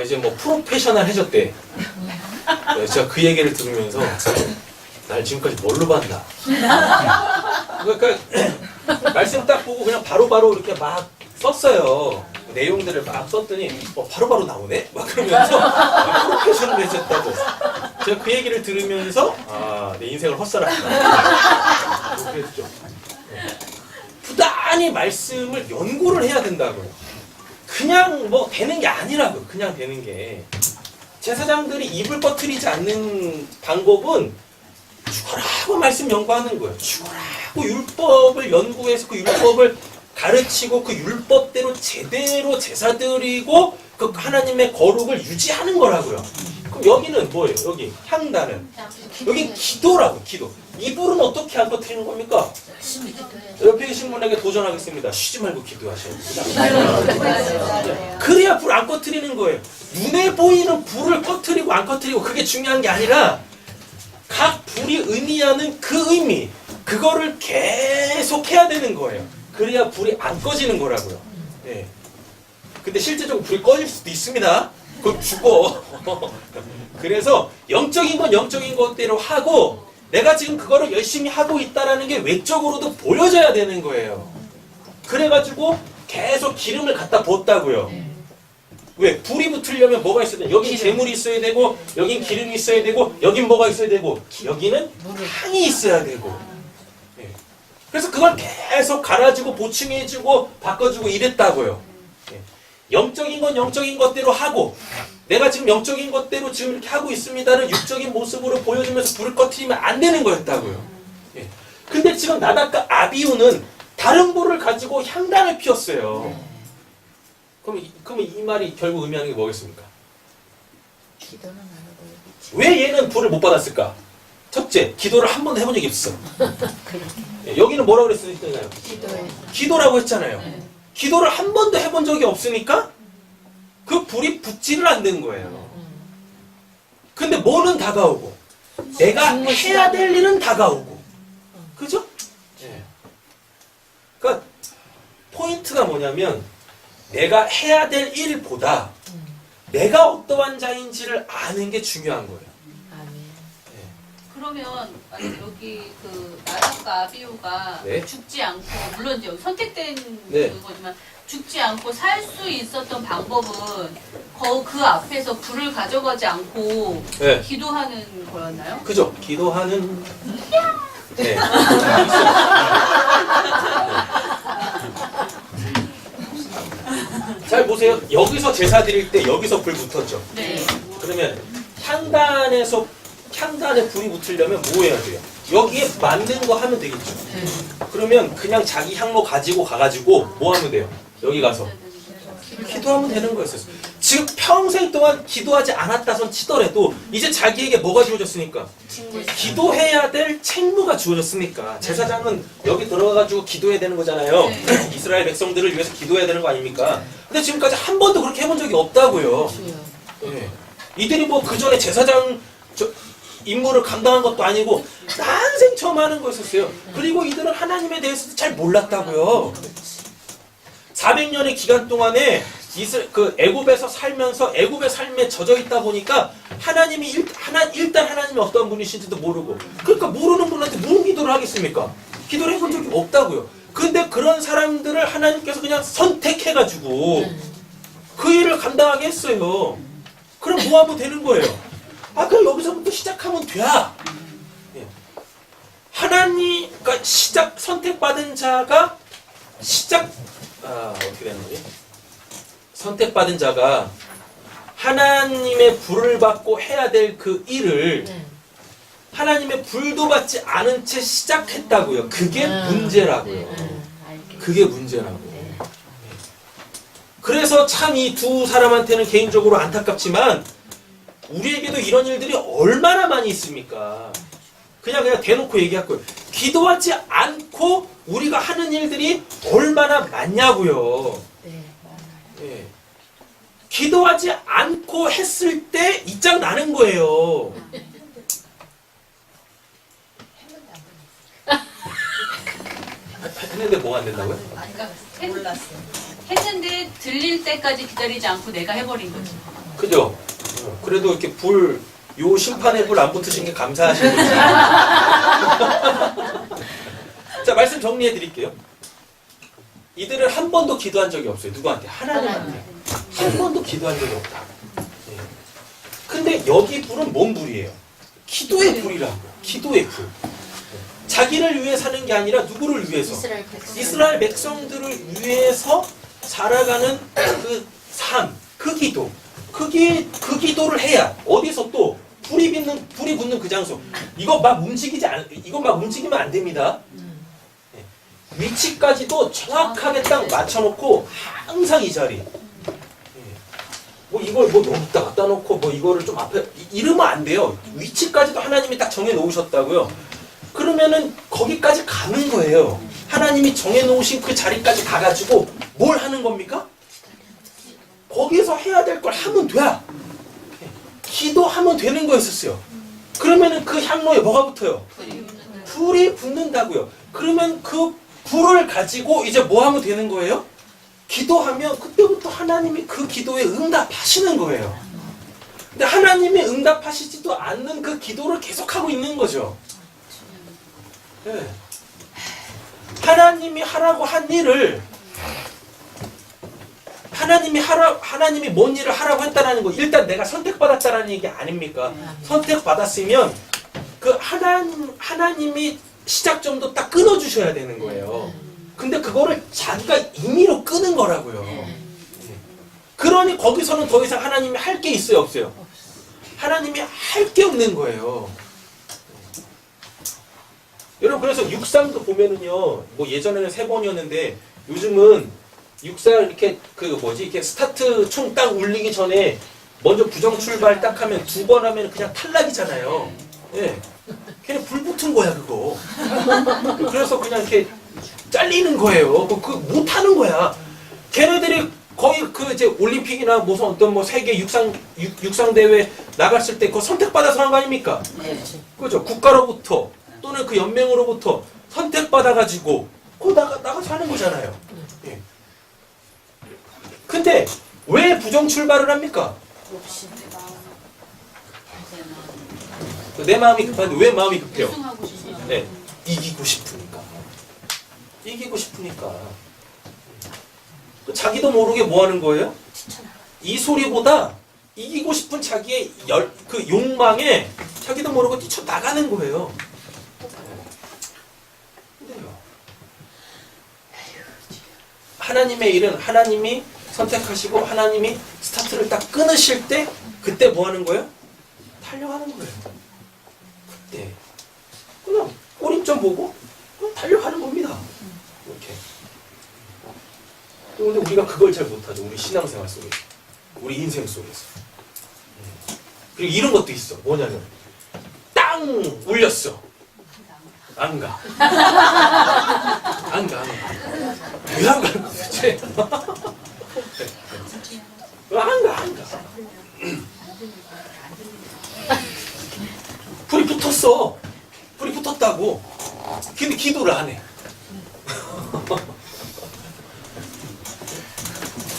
이제 뭐 프로페셔널 해졌대. 네, 제가 그 얘기를 들으면서 날 지금까지 뭘로 봤나? 그러니까 말씀 딱 보고 그냥 바로바로 이렇게 막 썼어요. 내용들을 막 썼더니 바로바로 나오네? 막 그러면서 프로페셔널 해졌다고. 제가 그 얘기를 들으면서 내 인생을 헛살았구나. 그렇게 했죠. 부단히 말씀을 연구를 해야 된다고요. 그냥 뭐 되는 게 아니라고. 그냥 되는 게. 제사장들이 입을 뻗트리지 않는 방법은 죽어라고 말씀 연구하는 거예요. 죽어라고 율법을 연구해서 그 율법을 가르치고 그 율법대로 제대로 제사 드리고 그 하나님의 거룩을 유지하는 거라고요. 그럼 여기는 뭐예요? 여기 향단은 여기 기도라고. 기도. 이불은 어떻게 안 뻗트리는 겁니까? 열심히 기도해. 옆에 계신 분에게 도전하겠습니다. 쉬지 말고 기도하셔야 됩니다. 그래야 불 안 꺼트리는 거예요. 눈에 보이는 불을 꺼트리고 안 꺼트리고 그게 중요한 게 아니라 각 불이 의미하는 그 의미, 그거를 계속 해야 되는 거예요. 그래야 불이 안 꺼지는 거라고요. 네. 근데 실제적으로 불이 꺼질 수도 있습니다. 그럼 죽어. 그래서 영적인 건 영적인 것대로 하고 내가 지금 그거를 열심히 하고 있다라는 게 외적으로도 보여져야 되는 거예요. 그래가지고 계속 기름을 갖다 붓다고요. 왜? 불이 붙으려면 뭐가 있어야 돼? 여긴 재물이 있어야 되고 여긴 기름이 있어야 되고 여긴 뭐가 있어야 되고 여기는 향이 있어야 되고. 네. 그래서 그걸 계속 갈아주고 보충해주고 바꿔주고 이랬다고요. 네. 영적인 건 영적인 것대로 하고 내가 지금 영적인 것대로 지금 이렇게 하고 있습니다는 육적인 모습으로 보여주면서 불을 꺼트리면 안 되는 거였다고요. 예. 근데 지금 나답과 아비후는 다른 불을 가지고 향단을 피웠어요. 그럼 이 말이 결국 의미하는 게 뭐겠습니까? 기도는 안 하고 여기 왜 얘는 불을 못 받았을까? 첫째, 기도를 한 번도 해본 적이 없어. 그렇게 예, 여기는 뭐라고 그랬어요? 기도해. 기도라고 했잖아요. 기도를 한 번도 해본 적이 없으니까 그 불이 붙지를 않는 거예요. 근데 뭐는 다가오고 내가 해야 될 일은 다가오고. 그죠? 예. 그러니까 포인트가 뭐냐면 내가 해야 될 일보다 내가 어떠한 자인지를 아는 게 중요한 거예요. 아멘. 그러면 여기 그 나답과 아비후가 네. 죽지 않고 물론 이제 여기 선택된 네. 그거지만 죽지 않고 살 수 있었던 방법은 그 앞에서 불을 가져가지 않고 네. 기도하는 거였나요? 그죠? 기도하는. 네. 잘 보세요. 여기서 제사 드릴 때 여기서 불 붙었죠. 네. 그러면 향단에 불이 붙으려면 뭐 해야 돼요? 여기에 만든 거 하면 되겠죠. 그러면 그냥 자기 향로 가지고 가가지고 뭐 하면 돼요? 여기 가서 기도하면 되는 거였어요. 지금 평생 동안 기도하지 않았다선 치더라도 이제 자기에게 뭐가 주어졌으니까? 기도해야 될 책무가 주어졌으니까. 제사장은 여기 들어가가지고 기도해야 되는 거잖아요. 네. 이스라엘 백성들을 위해서 기도해야 되는 거 아닙니까? 근데 지금까지 한 번도 그렇게 해본 적이 없다고요. 주여. 예. 이들이 뭐 그 전에 제사장 임무를 감당한 것도 아니고 난생 처음 하는 거였었어요. 그리고 이들은 하나님에 대해서도 잘 몰랐다고요. 400년의 기간 동안에 애굽에서 살면서 애굽의 삶에 젖어 있다 보니까 하나님이 일단 하나님이 어떤 분이신지도 모르고, 그러니까 모르는 분한테 무슨 기도를 하겠습니까? 기도를 해본 적이 없다고요. 근데 그런 사람들을 하나님께서 그냥 선택해가지고 그 일을 감당하게 했어요. 그럼 뭐 하면 되는 거예요? 그럼 여기서부터 시작하면 돼. 예. 그러니까 선택받은 자가 어떻게 되는 거지? 선택받은 자가 하나님의 불을 받고 해야 될 그 일을 하나님의 불도 받지 않은 채 시작했다고요. 그게 문제라고요. 그게 문제라고. 그래서 참 이 두 사람한테는 개인적으로 안타깝지만 우리에게도 이런 일들이 얼마나 많이 있습니까? 그냥 대놓고 얘기할 거예요. 기도하지 않고 우리가 하는 일들이 얼마나 많냐고요. 네, 많아요. 예. 기도하지 않고 했을 때 이 짝 나는 거예요. 했는데 뭐 안 된다고요? 그러니까 몰랐어요. 했는데 들릴 때까지 기다리지 않고 내가 해버린 거지. 그죠? 그래도 이렇게 요 심판의 불 안 붙으신 게 감사하신 거지. 자, 말씀 정리해 드릴게요. 이들은 한 번도 기도한 적이 없어요. 누구한테? 하나님한테. 한 번도 기도한 적이 없다. 예. 근데 여기 불은 뭔 불이에요? 기도의 불이라고요. 기도의 불. 자기를 위해 사는 게 아니라 누구를 위해서? 이스라엘 백성. 이스라엘 백성들을 위해서 살아가는 그 삶, 그 기도. 그 기도를 해야 어디서 또 불이 붙는 그 장소. 이거 막 움직이면 안 됩니다. 네. 위치까지도 정확하게 딱 맞춰놓고 항상 이 자리. 네. 뭐 이걸 뭐 여기다 갖다 놓고 뭐 이거를 좀 앞에 이러면 안 돼요. 위치까지도 하나님이 딱 정해 놓으셨다고요. 그러면은 거기까지 가는 거예요. 하나님이 정해 놓으신 그 자리까지 가가지고 뭘 하는 겁니까? 거기서 해야 될 걸 하면 돼. 기도하면 되는 거였었어요. 그러면은 그 향로에 뭐가 붙어요? 불이 붙는다고요. 그러면 그 불을 가지고 이제 뭐 하면 되는 거예요? 기도하면 그때부터 하나님이 그 기도에 응답하시는 거예요. 근데 하나님이 응답하시지도 않는 그 기도를 계속하고 있는 거죠. 네. 하나님이 하라고 한 일을 하나님이 뭔 일을 하라고 했다라는 거 일단 내가 선택받았다라는 얘기 아닙니까? 선택받았으면 그 하나님이 시작점도 딱 끊어주셔야 되는 거예요. 근데 그거를 자기가 임의로 끄는 거라고요. 그러니 거기서는 더 이상 하나님이 할 게 있어요, 없어요? 하나님이 할 게 없는 거예요. 여러분 그래서 육상도 보면은요, 뭐 예전에는 3번이었는데 요즘은 육상 이렇게 이렇게 스타트 총 딱 울리기 전에 먼저 부정 출발 딱 하면 2번 하면 그냥 탈락이잖아요. 예. 걔네 불 붙은 거야 그거. 그래서 그냥 이렇게 잘리는 거예요. 못 하는 거야. 걔네들이 거의 이제 올림픽이나 무슨 어떤 뭐 세계 육상 대회 나갔을 때 그거 선택받아서 한 거 아닙니까? 그죠? 국가로부터 또는 그 연맹으로부터 선택받아가지고 나가서 하는 거잖아요. 예. 근데 왜 부정 출발을 합니까? 내 마음이 급한데 왜 마음이 급해요? 우승하고 싶어. 네, 이기고 싶으니까. 이기고 싶으니까. 자기도 모르게 뭐 하는 거예요? 이 소리보다 이기고 싶은 자기의 그 욕망에 자기도 모르고 뛰쳐나가는 거예요. 근데요. 하나님의 일은 하나님이 선택하시고 하나님이 스타트를 딱 끊으실 때 그때 뭐 하는 거예요? 달려가는 거예요. 그때 그냥 꼬림점 보고 그냥 달려가는 겁니다. 이렇게. 그런데 우리가 그걸 잘 못하죠. 우리 신앙생활 속에서, 우리 인생 속에서. 그리고 이런 것도 있어. 뭐냐면 땅 울렸어. 안 가. 안 가. 왜 안 가는 거야 도대체? 안 가. 불이 붙었어. 불이 붙었다고. 근데 기도를 안 해.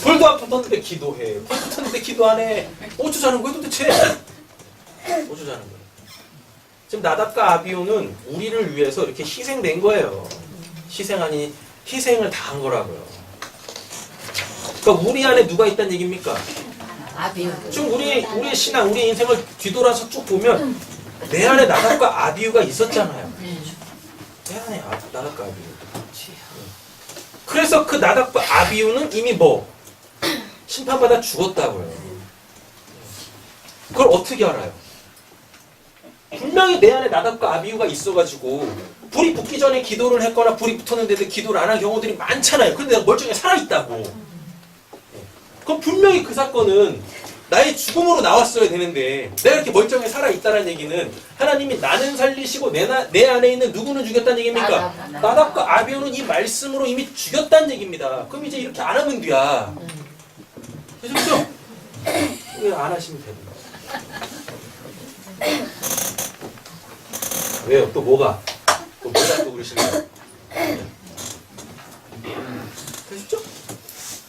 불도 안 붙었는데 기도해. 불 붙었는데 기도 안 해. 어쩌자는 거야 도대체? 어쩌자는 거야. 지금 나답과 아비후는 우리를 위해서 이렇게 희생된 거예요. 희생을 다 한 거라고요. 그러니까 우리 안에 누가 있다는 얘기입니까? 아비후. 지금 우리의 신앙, 우리의 인생을 뒤돌아서 쭉 보면 내 안에 나답과 아비후가 있었잖아요. 내 안에 나답과 아비후. 그래서 그 나답과 아비후는 이미 심판받아 죽었다고요. 그걸 어떻게 알아요? 분명히 내 안에 나답과 아비후가 있어가지고 불이 붙기 전에 기도를 했거나 불이 붙었는데도 기도를 안 한 경우들이 많잖아요. 근데 내가 멀쩡히 살아있다고. 그럼 분명히 그 사건은 나의 죽음으로 나왔어야 되는데 내가 이렇게 멀쩡히 살아있다는 얘기는 하나님이 나는 살리시고 내 안에 있는 누구는 죽였다는 얘기입니까? 나답과 아비오는 이 말씀으로 이미 죽였다는 얘기입니다. 그럼 이제 이렇게 안 하면 돼야. 그죠? 왜 안 하시면 됩니다. 왜요? 또 뭐가? 또 뭐가 또 그러시나요? 되셨죠?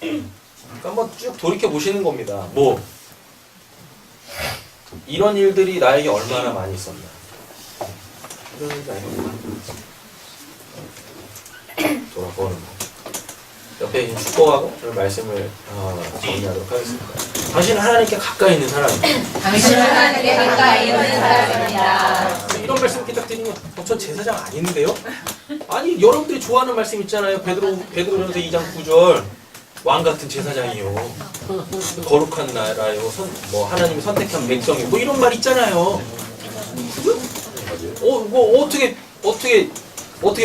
그러니까 한번 쭉 돌이켜 보시는 겁니다. 뭐 이런 일들이 나에게 얼마나 많이 있었나? 이런 일이 아니고 돌아보는 거. 옆에 축복하고 저는 말씀을 정리하도록 하겠습니다. 당신은 하나님께 가까이 있는 사람입니다. 당신은 하나님께 가까이 있는 사람입니다. 이런 말씀 이렇게 딱 드리면 전 제사장 아닌데요? 아니 여러분들이 좋아하는 말씀 있잖아요. 베드로전서 2장 9절 왕 같은 제사장이요. 거룩한 나라요. 하나님이 선택한 백성이요. 뭐 이런 말 있잖아요. 그죠? 뭐 어떻게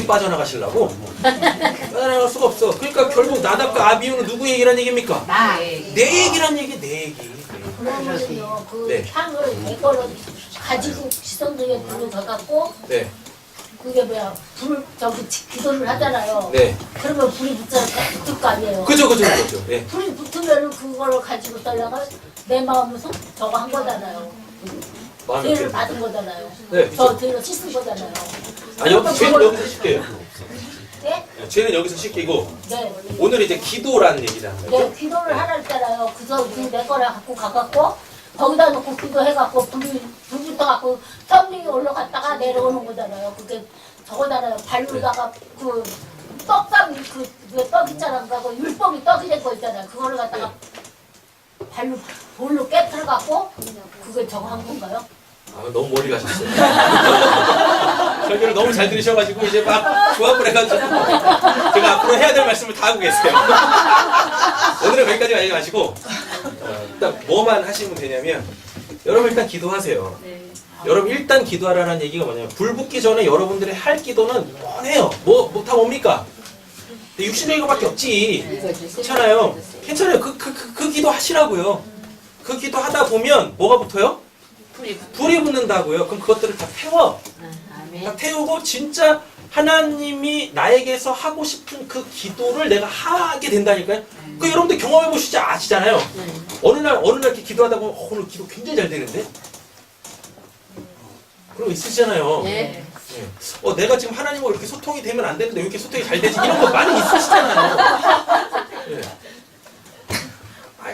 빠져나가시려고? 빠져나갈 수가 없어. 그러니까 결국 나답과 아비후는 누구 얘기란 얘기입니까? 내 얘기란 얘기, 내 얘기. 그러면요, 그 네. 향을 이거를 가지고 지성도에 불을 가갖고 네, 그게 뭐야 불 기도를 하잖아요. 네. 그러면 불이 붙을 거 아니에요. 그죠. 네. 불이 붙으면은 그거를 가지고 따라가 내 마음을 저거 한 거잖아요. 마음이 죄를 어때요? 받은 거잖아요. 네, 저 죄를 씻은 거잖아요. 죄는 여기서 쉴게요. 네? 죄는 여기서 쉴게고 네. 오늘 이제 기도라는 얘기잖아요. 네, 기도를 하라 했잖아요. 그래서 내 거를 갖고 가갖고 거기다 놓고 기도해갖고 불 붙어갖고 성령이 올라갔다가 내려오는 거잖아요. 그게 저거잖아요. 발로다가 그 떡밥이 떡 있잖아요. 그거 율법이 떡이 된 거 있잖아요. 그거를 갖다가 발로 볼로 깨트려갖고 그게 저거 한 건가요? 너무 멀리 가셨어요. 설교를 너무 잘 들으셔가지고 이제 막 조합을 해가지고 제가 앞으로 해야 될 말씀을 다 하고 계세요. 오늘은 여기까지 가지 마시고 일단 뭐만 하시면 되냐면 여러분 일단 기도하세요. 여러분 일단 기도하라는 얘기가 뭐냐면 불 붙기 전에 여러분들이 할 기도는 뻔해요. 다 뭡니까? 육신적인 것밖에 없지. 괜찮아요. 괜찮아요. 그 기도 하시라고요. 그 기도 하다 보면 뭐가 붙어요? 불이 붙는다고요. 그럼 그것들을 다 태워. 다 태우고 진짜 하나님이 나에게서 하고 싶은 그 기도를 내가 하게 된다니까요. 그 여러분들 경험해 보시지 아시잖아요. 어느 날 이렇게 기도하다 보면 오늘 기도 굉장히 잘 되는데? 그런 거 있으시잖아요. 네. 내가 지금 하나님과 이렇게 소통이 되면 안 되는데 왜 이렇게 소통이 잘 되지? 이런 거 많이 있으시잖아요. 네.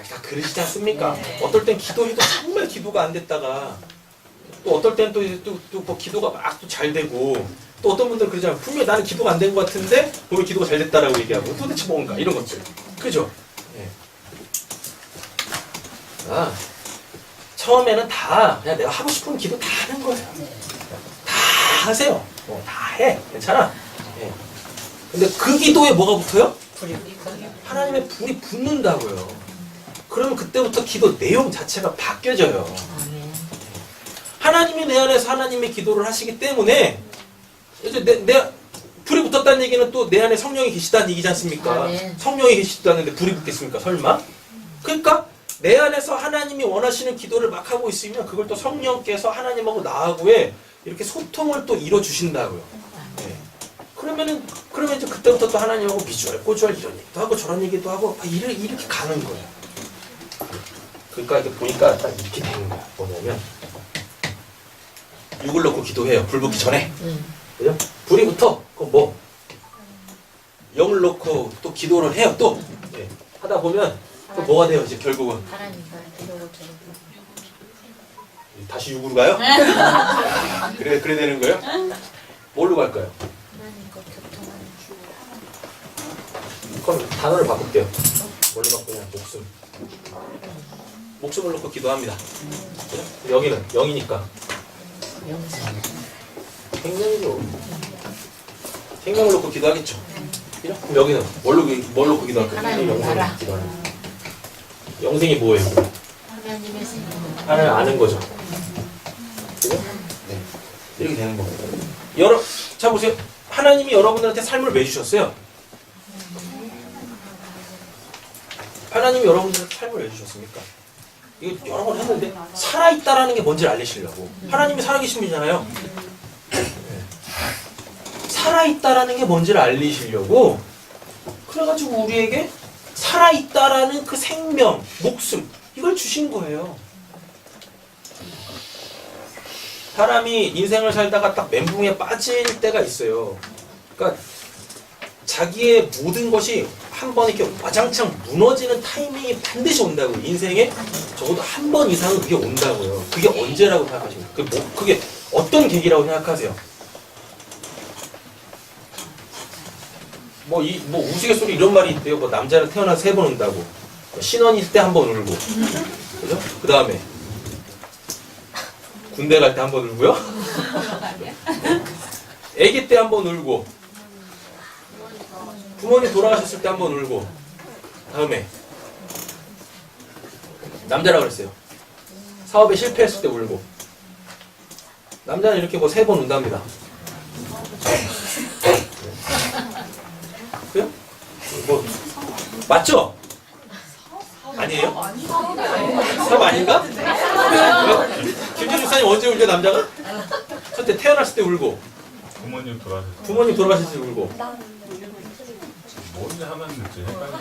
다 그러시지 않습니까? 어떨 땐 기도해도 정말 기도가 안 됐다가 또 어떨 땐 또 뭐 기도가 막 또 잘 되고 또 어떤 분들은 그러잖아요. 분명히 나는 기도가 안 된 것 같은데 보면 기도가 잘 됐다라고 얘기하고 도대체 뭔가 이런 것들. 그죠? 네. 처음에는 다 그냥 내가 하고 싶은 기도 다 하는 거예요. 다 하세요. 다 해. 괜찮아. 네. 근데 그 기도에 뭐가 붙어요? 하나님의 불이 붙는다고요. 그러면 그때부터 기도 내용 자체가 바뀌어져요. 하나님이 내 안에서 하나님의 기도를 하시기 때문에 이제 내 불이 붙었다는 얘기는 또 내 안에 성령이 계시다는 얘기지 않습니까? 성령이 계시다는데 불이 붙겠습니까? 설마? 그러니까 내 안에서 하나님이 원하시는 기도를 막 하고 있으면 그걸 또 성령께서 하나님하고 나하고의 이렇게 소통을 또 이뤄 주신다고요. 네. 그러면 이제 그때부터 또 하나님하고 비주얼, 꼬주얼 이런 얘기도 하고 저런 얘기도 하고 이렇게 가는 거예요. 그러니까 이렇게 보니까 딱 이렇게 되는 거야. 뭐냐면 육을 넣고 기도해요. 불 붙기 전에. 그죠? 불이 붙어. 그럼 뭐 영을 넣고 또 기도를 해요. 또 네. 하다 보면 또 뭐가 돼요? 이제 결국은 다시 육으로 가요? 그래 되는 거예요? 뭘로 갈까요? 그럼 단어를 바꿀게요. 뭘로 바꾸냐? 목숨을 놓고 기도합니다. 그죠? 여기는 영이니까. 생명이죠. 생명을 놓고 기도하겠죠. 그죠? 그럼 여기는 뭘 놓고 기도할까요? 하나님 알아. 기도하는. 영생이 뭐예요? 하나님의 생명. 하나님 아는 거죠. 그죠? 네. 이렇게 되는 겁니다. 자 보세요. 하나님이 여러분들한테 삶을 왜 주셨어요? 하나님이 여러분들한테 삶을 왜 주셨습니까? 이거 여러 번 했는데 살아있다라는 게 뭔지를 알리시려고. 하나님이 살아계신 분이잖아요. 네. 살아있다라는 게 뭔지를 알리시려고 그래가지고 우리에게 살아있다라는 그 생명, 목숨 이걸 주신 거예요. 사람이 인생을 살다가 딱 멘붕에 빠질 때가 있어요. 그러니까 자기의 모든 것이 한 번 이렇게 와장창 무너지는 타이밍이 반드시 온다고. 인생에 적어도 한 번 이상은 그게 온다고요. 그게 언제라고 생각하십니까? 그게 어떤 계기라고 생각하세요? 뭐 우스갯소리 이런 말이 있대요. 뭐 남자는 태어나서 3번 운다고. 신혼 있을 때 한 번 울고. 그죠? 그 다음에 군대 갈 때 한 번 울고요. 아기 때 한 번 울고. 부모님 돌아가셨을 때 한 번 울고. 다음에 남자라 그랬어요. 사업에 실패했을 때 울고. 남자는 이렇게 뭐 3번 운답니다. 그래요? 뭐 맞죠? 아니에요? 사업 아닌가? 김진주 목사님 언제 울죠, 남자가? 저때 태어났을 때 울고, 부모님 돌아가셨어요. 부모님 돌아가셨을 때 울고. 뭔지 하면 됐지. 헷갈리네.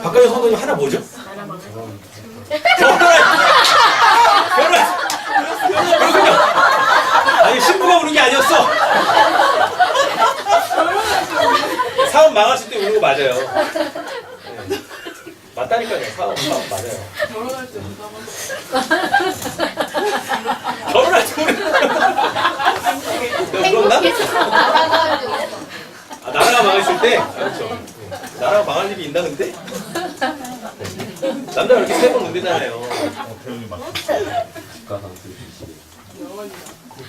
박가영 성도님 하나 뭐죠? 결혼! 그렇군요. 아니, 신부가 우는 게 아니었어. 사업 망했을 때 우는 거 맞아요. 네. 맞다니까요. 사업 맞아요. 결혼할 때 우는 그런가? 아, 나라가 망했을 때? 아, 그렇죠. 네. 나라가 망할 일이 있나 근데? 네. 남자가 이렇게 3번 운대잖아요. 태연이 맞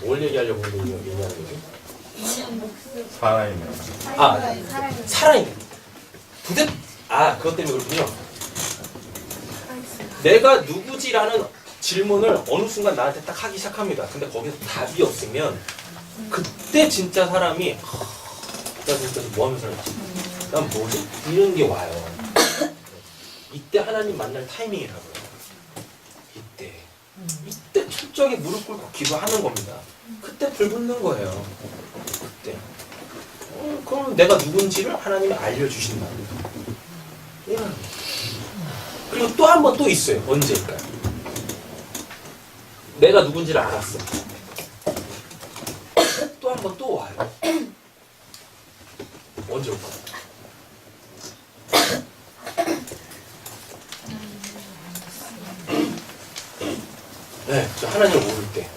뭘 얘기하려고 얘기하는 거지? 살아있네. 아, 살아있는. 그것 때문에 그렇군요. 내가 누구지라는 질문을 어느 순간 나한테 딱 하기 시작합니다. 근데 거기서 답이 없으면 그때 진짜 사람이 나 진짜 뭐 하면서 살았지? 난 뭐지? 이런 게 와요. 이때 하나님 만날 타이밍이라고요. 이때 철저하게 무릎 꿇고 기도하는 겁니다. 그때 불 붙는 거예요. 그때. 그럼 내가 누군지를 하나님이 알려주신다. 그리고 또 한 번 또 있어요. 언제일까요? 내가 누군지를 알았어. 또 한 번 또 와요. 언제 올까요? 네, 저 하나님을 모를 때.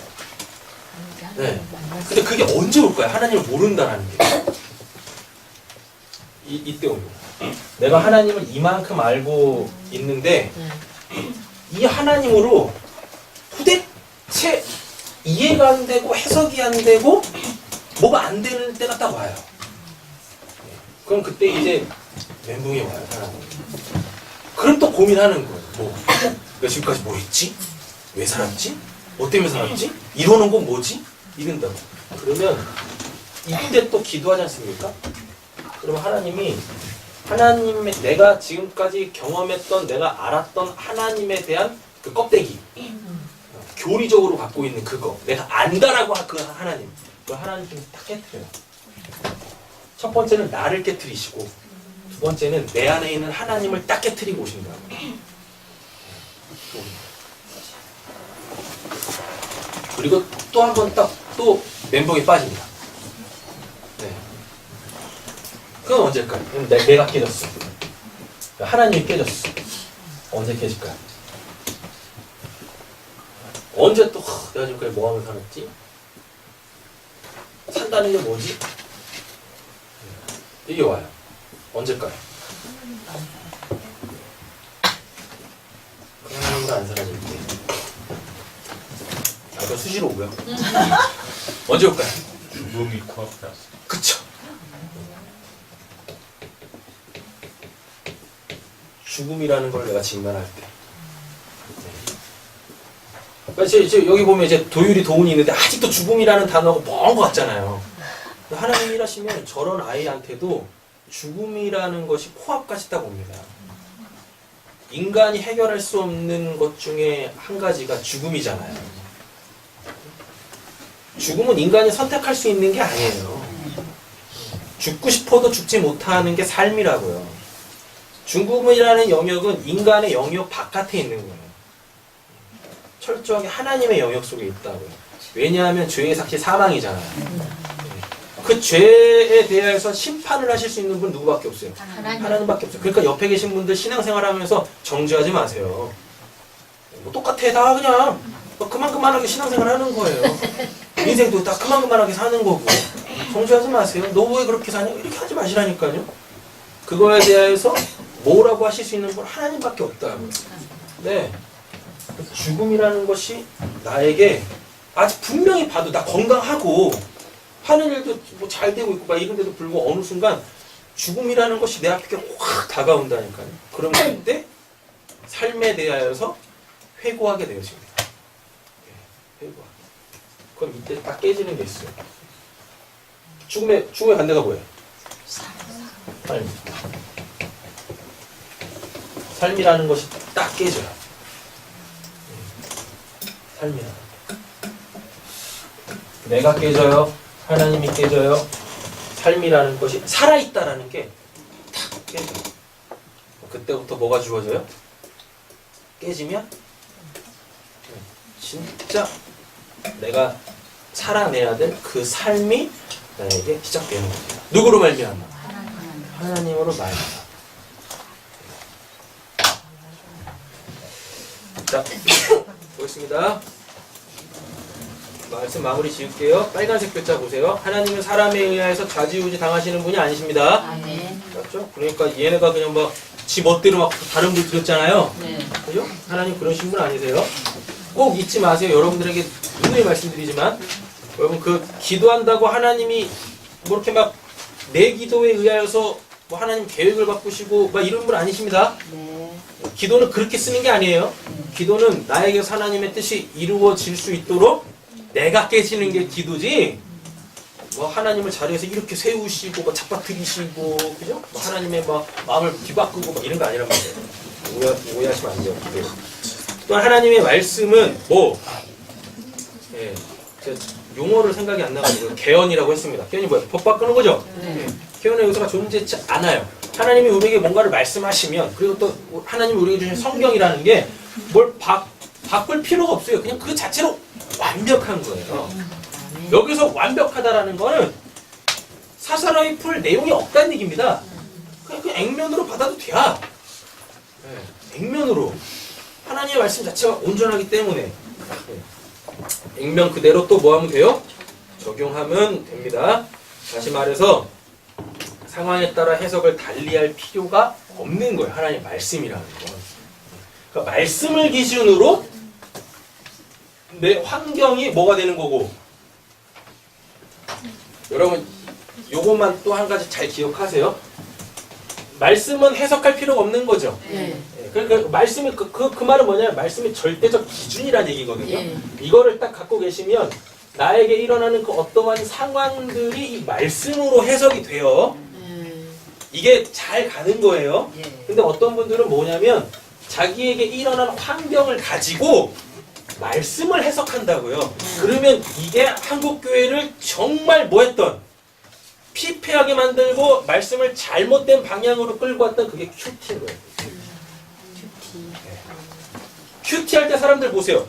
네. 근데 그게 언제 올 거야? 하나님을 모른다라는 게. 이때 옵니다. 내가 하나님을 이만큼 알고 있는데, 이 하나님으로 도대체 이해가 안 되고, 해석이 안 되고, 뭐가 안 되는 때가 딱 와요. 그럼 그때 이제 멘붕이 와요, 하나님. 그럼 또 고민하는 거예요. 내가 지금까지 뭐 했지? 왜 살았지? 뭐 때문에 살았지? 이러는 건 뭐지? 이런다고. 그러면 이때 또 기도하지 않습니까? 그러면 하나님이 내가 지금까지 경험했던 내가 알았던 하나님에 대한 그 껍데기 교리적으로 갖고 있는 그거 내가 안다라고 한 그 하나님 그 하나님 좀 딱 깨트려요. 첫 번째는 나를 깨트리시고 두 번째는 내 안에 있는 하나님을 딱 깨트리고 오신다. 그리고 또 한 번 또 멘붕에 빠집니다. 네. 그건 언제일까요? 내가 깨졌어. 하나님이 깨졌어. 언제 깨질까요? 언제 또 내가 지금까지 뭐 하면서 살았지? 산다는 게 뭐지? 이게 와요. 언제일까요? 그 하나님으로 안 사라질 때. 아까 수시로 오고요. 언제 올까요? 죽음이 코앞에 왔어. 그쵸. 죽음이라는 걸 내가 직면할 때. 그러니까 여기 보면 이제 도율이 도운이 있는데 아직도 죽음이라는 단어가 먼 것 같잖아요. 하나님이 일하시면 저런 아이한테도 죽음이라는 것이 코앞까지 딱 옵니다. 인간이 해결할 수 없는 것 중에 한 가지가 죽음이잖아요. 죽음은 인간이 선택할 수 있는 게 아니에요. 죽고 싶어도 죽지 못하는 게 삶이라고요. 죽음이라는 영역은 인간의 영역 바깥에 있는 거예요. 철저하게 하나님의 영역 속에 있다고요. 왜냐하면 죄의 삭시 사망이잖아요. 그 죄에 대해서 심판을 하실 수 있는 분 누구밖에 없어요? 하나님밖에 없어요. 그러니까 옆에 계신 분들 신앙생활하면서 정죄하지 마세요. 뭐 똑같아 다 그냥 그만하게 신앙생활 하는 거예요. 인생도 다 그만하게 사는 거고 정죄하지 마세요. 너 왜 그렇게 사냐? 이렇게 하지 마시라니까요. 그거에 대해서 뭐라고 하실 수 있는 분 하나님밖에 없다고요. 네. 죽음이라는 것이 나에게 아직 분명히 봐도 나 건강하고 하는 일도 뭐 잘 되고 있고 막 이런데도 불구하고 어느 순간 죽음이라는 것이 내 앞에 확 다가온다니까요. 그러면 그때 삶에 대하여서 회고하게 되어집니다. 네, 회고하게. 그럼 이때 딱 깨지는 게 있어요. 죽음의 반대가 뭐예요? 삶. 삶이라는 것이 딱 깨져요. 삶이라는 것. 내가 깨져요. 하나님이 깨져요. 삶이라는 것이 살아있다라는 게 탁 깨져요. 그때부터 뭐가 주어져요? 깨지면 진짜 내가 살아내야 될 그 삶이 나에게 시작되는 겁니다. 누구로 말미암아? 하나님으로 말미암아. 자, 보겠습니다. 말씀 마무리 지을게요. 빨간색 글자 보세요. 하나님은 사람에 의해서 좌지우지 당하시는 분이 아니십니다. 아멘. 맞죠? 그러니까 얘네가 그냥 막 지 멋대로 막 다른 분 들었잖아요. 네. 그죠? 하나님 그러신 분 아니세요? 꼭 잊지 마세요. 여러분들에게 누누이 말씀드리지만 여러분 그 기도한다고 하나님이 뭐 이렇게 막 내 기도에 의하여서 뭐 하나님 계획을 바꾸시고 막 이런 분 아니십니다. 네. 기도는 그렇게 쓰는 게 아니에요. 기도는 나에게서 하나님의 뜻이 이루어질 수 있도록 내가 깨지는 게 기도지. 뭐 하나님을 자리에서 이렇게 세우시고 뭐 잡아뜨리시고 그죠? 뭐 하나님의 막 마음을 뒤바꾸고 막 이런 거 아니란 말이에요. 오해하시면 안 돼요. 기도. 또한 하나님의 말씀은 뭐 예, 제가 용어를 생각이 안 나가지고 개헌이라고 했습니다. 개헌이 뭐예요? 법 바꾸는 거죠? 네. 개헌의 요소가 존재치 않아요. 하나님이 우리에게 뭔가를 말씀하시면 그리고 또 하나님이 우리에게 주신 성경이라는 게 뭘 바꿀 필요가 없어요. 그냥 그 자체로 완벽한 거예요. 여기서 완벽하다라는 거는 사사로이 풀 내용이 없다는 얘기입니다. 그냥 액면으로 받아도 돼요. 네, 액면으로. 하나님의 말씀 자체가 온전하기 때문에 네. 액면 그대로 또 뭐 하면 돼요? 적용하면 됩니다. 다시 말해서 상황에 따라 해석을 달리할 필요가 없는 거예요. 하나님의 말씀이라는 건. 그러니까 말씀을 기준으로 내 환경이 뭐가 되는 거고 여러분 요것만 또 한 가지 잘 기억하세요. 말씀은 해석할 필요가 없는 거죠. 네. 그러니까 말씀이 그 말은 뭐냐면 말씀이 절대적 기준이라는 얘기거든요. 예. 이거를 딱 갖고 계시면 나에게 일어나는 그 어떠한 상황들이 이 말씀으로 해석이 돼요. 이게 잘 가는 거예요. 예. 근데 어떤 분들은 뭐냐면 자기에게 일어난 환경을 가지고 말씀을 해석한다고요. 그러면 이게 한국교회를 정말 뭐했던 피폐하게 만들고 말씀을 잘못된 방향으로 끌고 왔던 그게 큐티인 거예요. 큐티 할 때 사람들 보세요.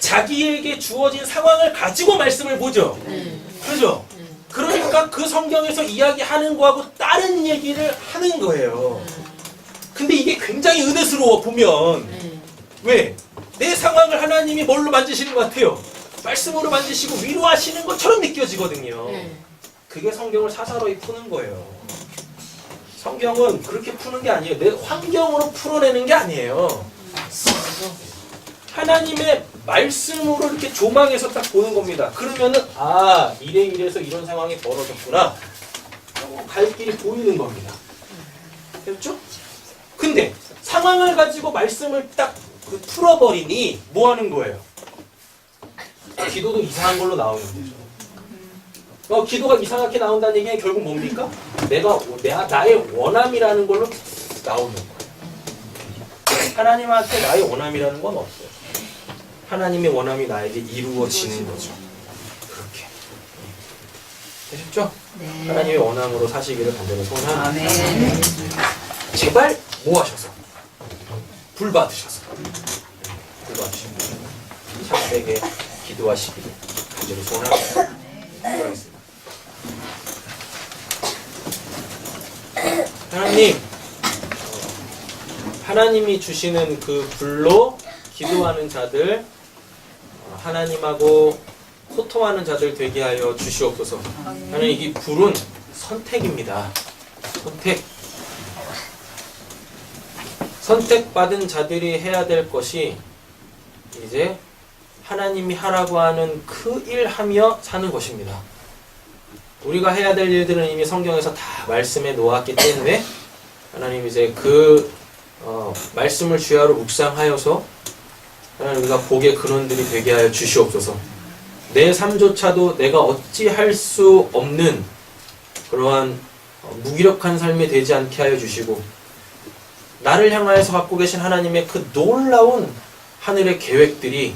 자기에게 주어진 상황을 가지고 말씀을 보죠. 그죠? 그러니까 그 성경에서 이야기하는 거하고 다른 얘기를 하는 거예요. 근데 이게 굉장히 은혜스러워 보면. 왜? 내 상황을 하나님이 뭘로 만지시는 것 같아요? 말씀으로 만지시고 위로하시는 것처럼 느껴지거든요. 그게 성경을 사사로이 푸는 거예요. 성경은 그렇게 푸는 게 아니에요. 내 환경으로 풀어내는 게 아니에요. 하나님의 말씀으로 이렇게 조망해서 딱 보는 겁니다. 그러면은 아 이래서 이런 상황이 벌어졌구나 하고 갈 길이 보이는 겁니다. 됐죠? 근데 상황을 가지고 말씀을 딱 풀어버리니 뭐 하는 거예요? 기도도 이상한 걸로 나오는 거죠. 기도가 이상하게 나온다는 얘기는 결국 뭡니까? 나의 원함이라는 걸로 나오는 거예요. 하나님한테 나의 원함이라는 건 없어요. 하나님의 원함이 나에게 이루어지는 거죠. 그렇게. 되셨죠? 네. 하나님의 원함으로 사시기를 간절히 소원합니다. 아멘. 제발 모아셔서 불 받으셔서 불 받으시고 참되게 기도하시기를 간절히 소원합니다. 기도하겠습니다. 하나님, 하나님이 주시는 그 불로 기도하는 자들, 하나님하고 소통하는 자들 되게 하여 주시옵소서. 하나님, 이 불은 선택입니다. 선택. 선택받은 자들이 해야 될 것이 이제 하나님이 하라고 하는 그 일하며 사는 것입니다. 우리가 해야 될 일들은 이미 성경에서 다 말씀해 놓았기 때문에 하나님 이제 그 말씀을 주야로 묵상하여서 하나님 우리가 복의 근원들이 되게 하여 주시옵소서. 내 삶조차도 내가 어찌할 수 없는 그러한 무기력한 삶이 되지 않게 하여 주시고 나를 향하여서 갖고 계신 하나님의 그 놀라운 하늘의 계획들이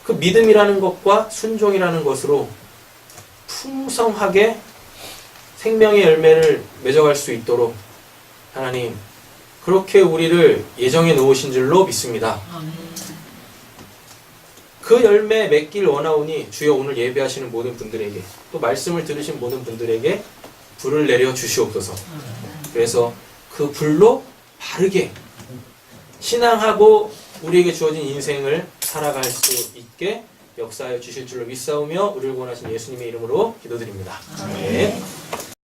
그 믿음이라는 것과 순종이라는 것으로 풍성하게 생명의 열매를 맺어갈 수 있도록 하나님 그렇게 우리를 예정해 놓으신 줄로 믿습니다. 그 열매 맺길 원하오니 주여 오늘 예배하시는 모든 분들에게 또 말씀을 들으신 모든 분들에게 불을 내려 주시옵소서. 그래서 그 불로 바르게 신앙하고 우리에게 주어진 인생을 살아갈 수 있게 역사하여 주실 줄로 믿사오며 우리를 구원하신 예수님의 이름으로 기도드립니다. 아멘.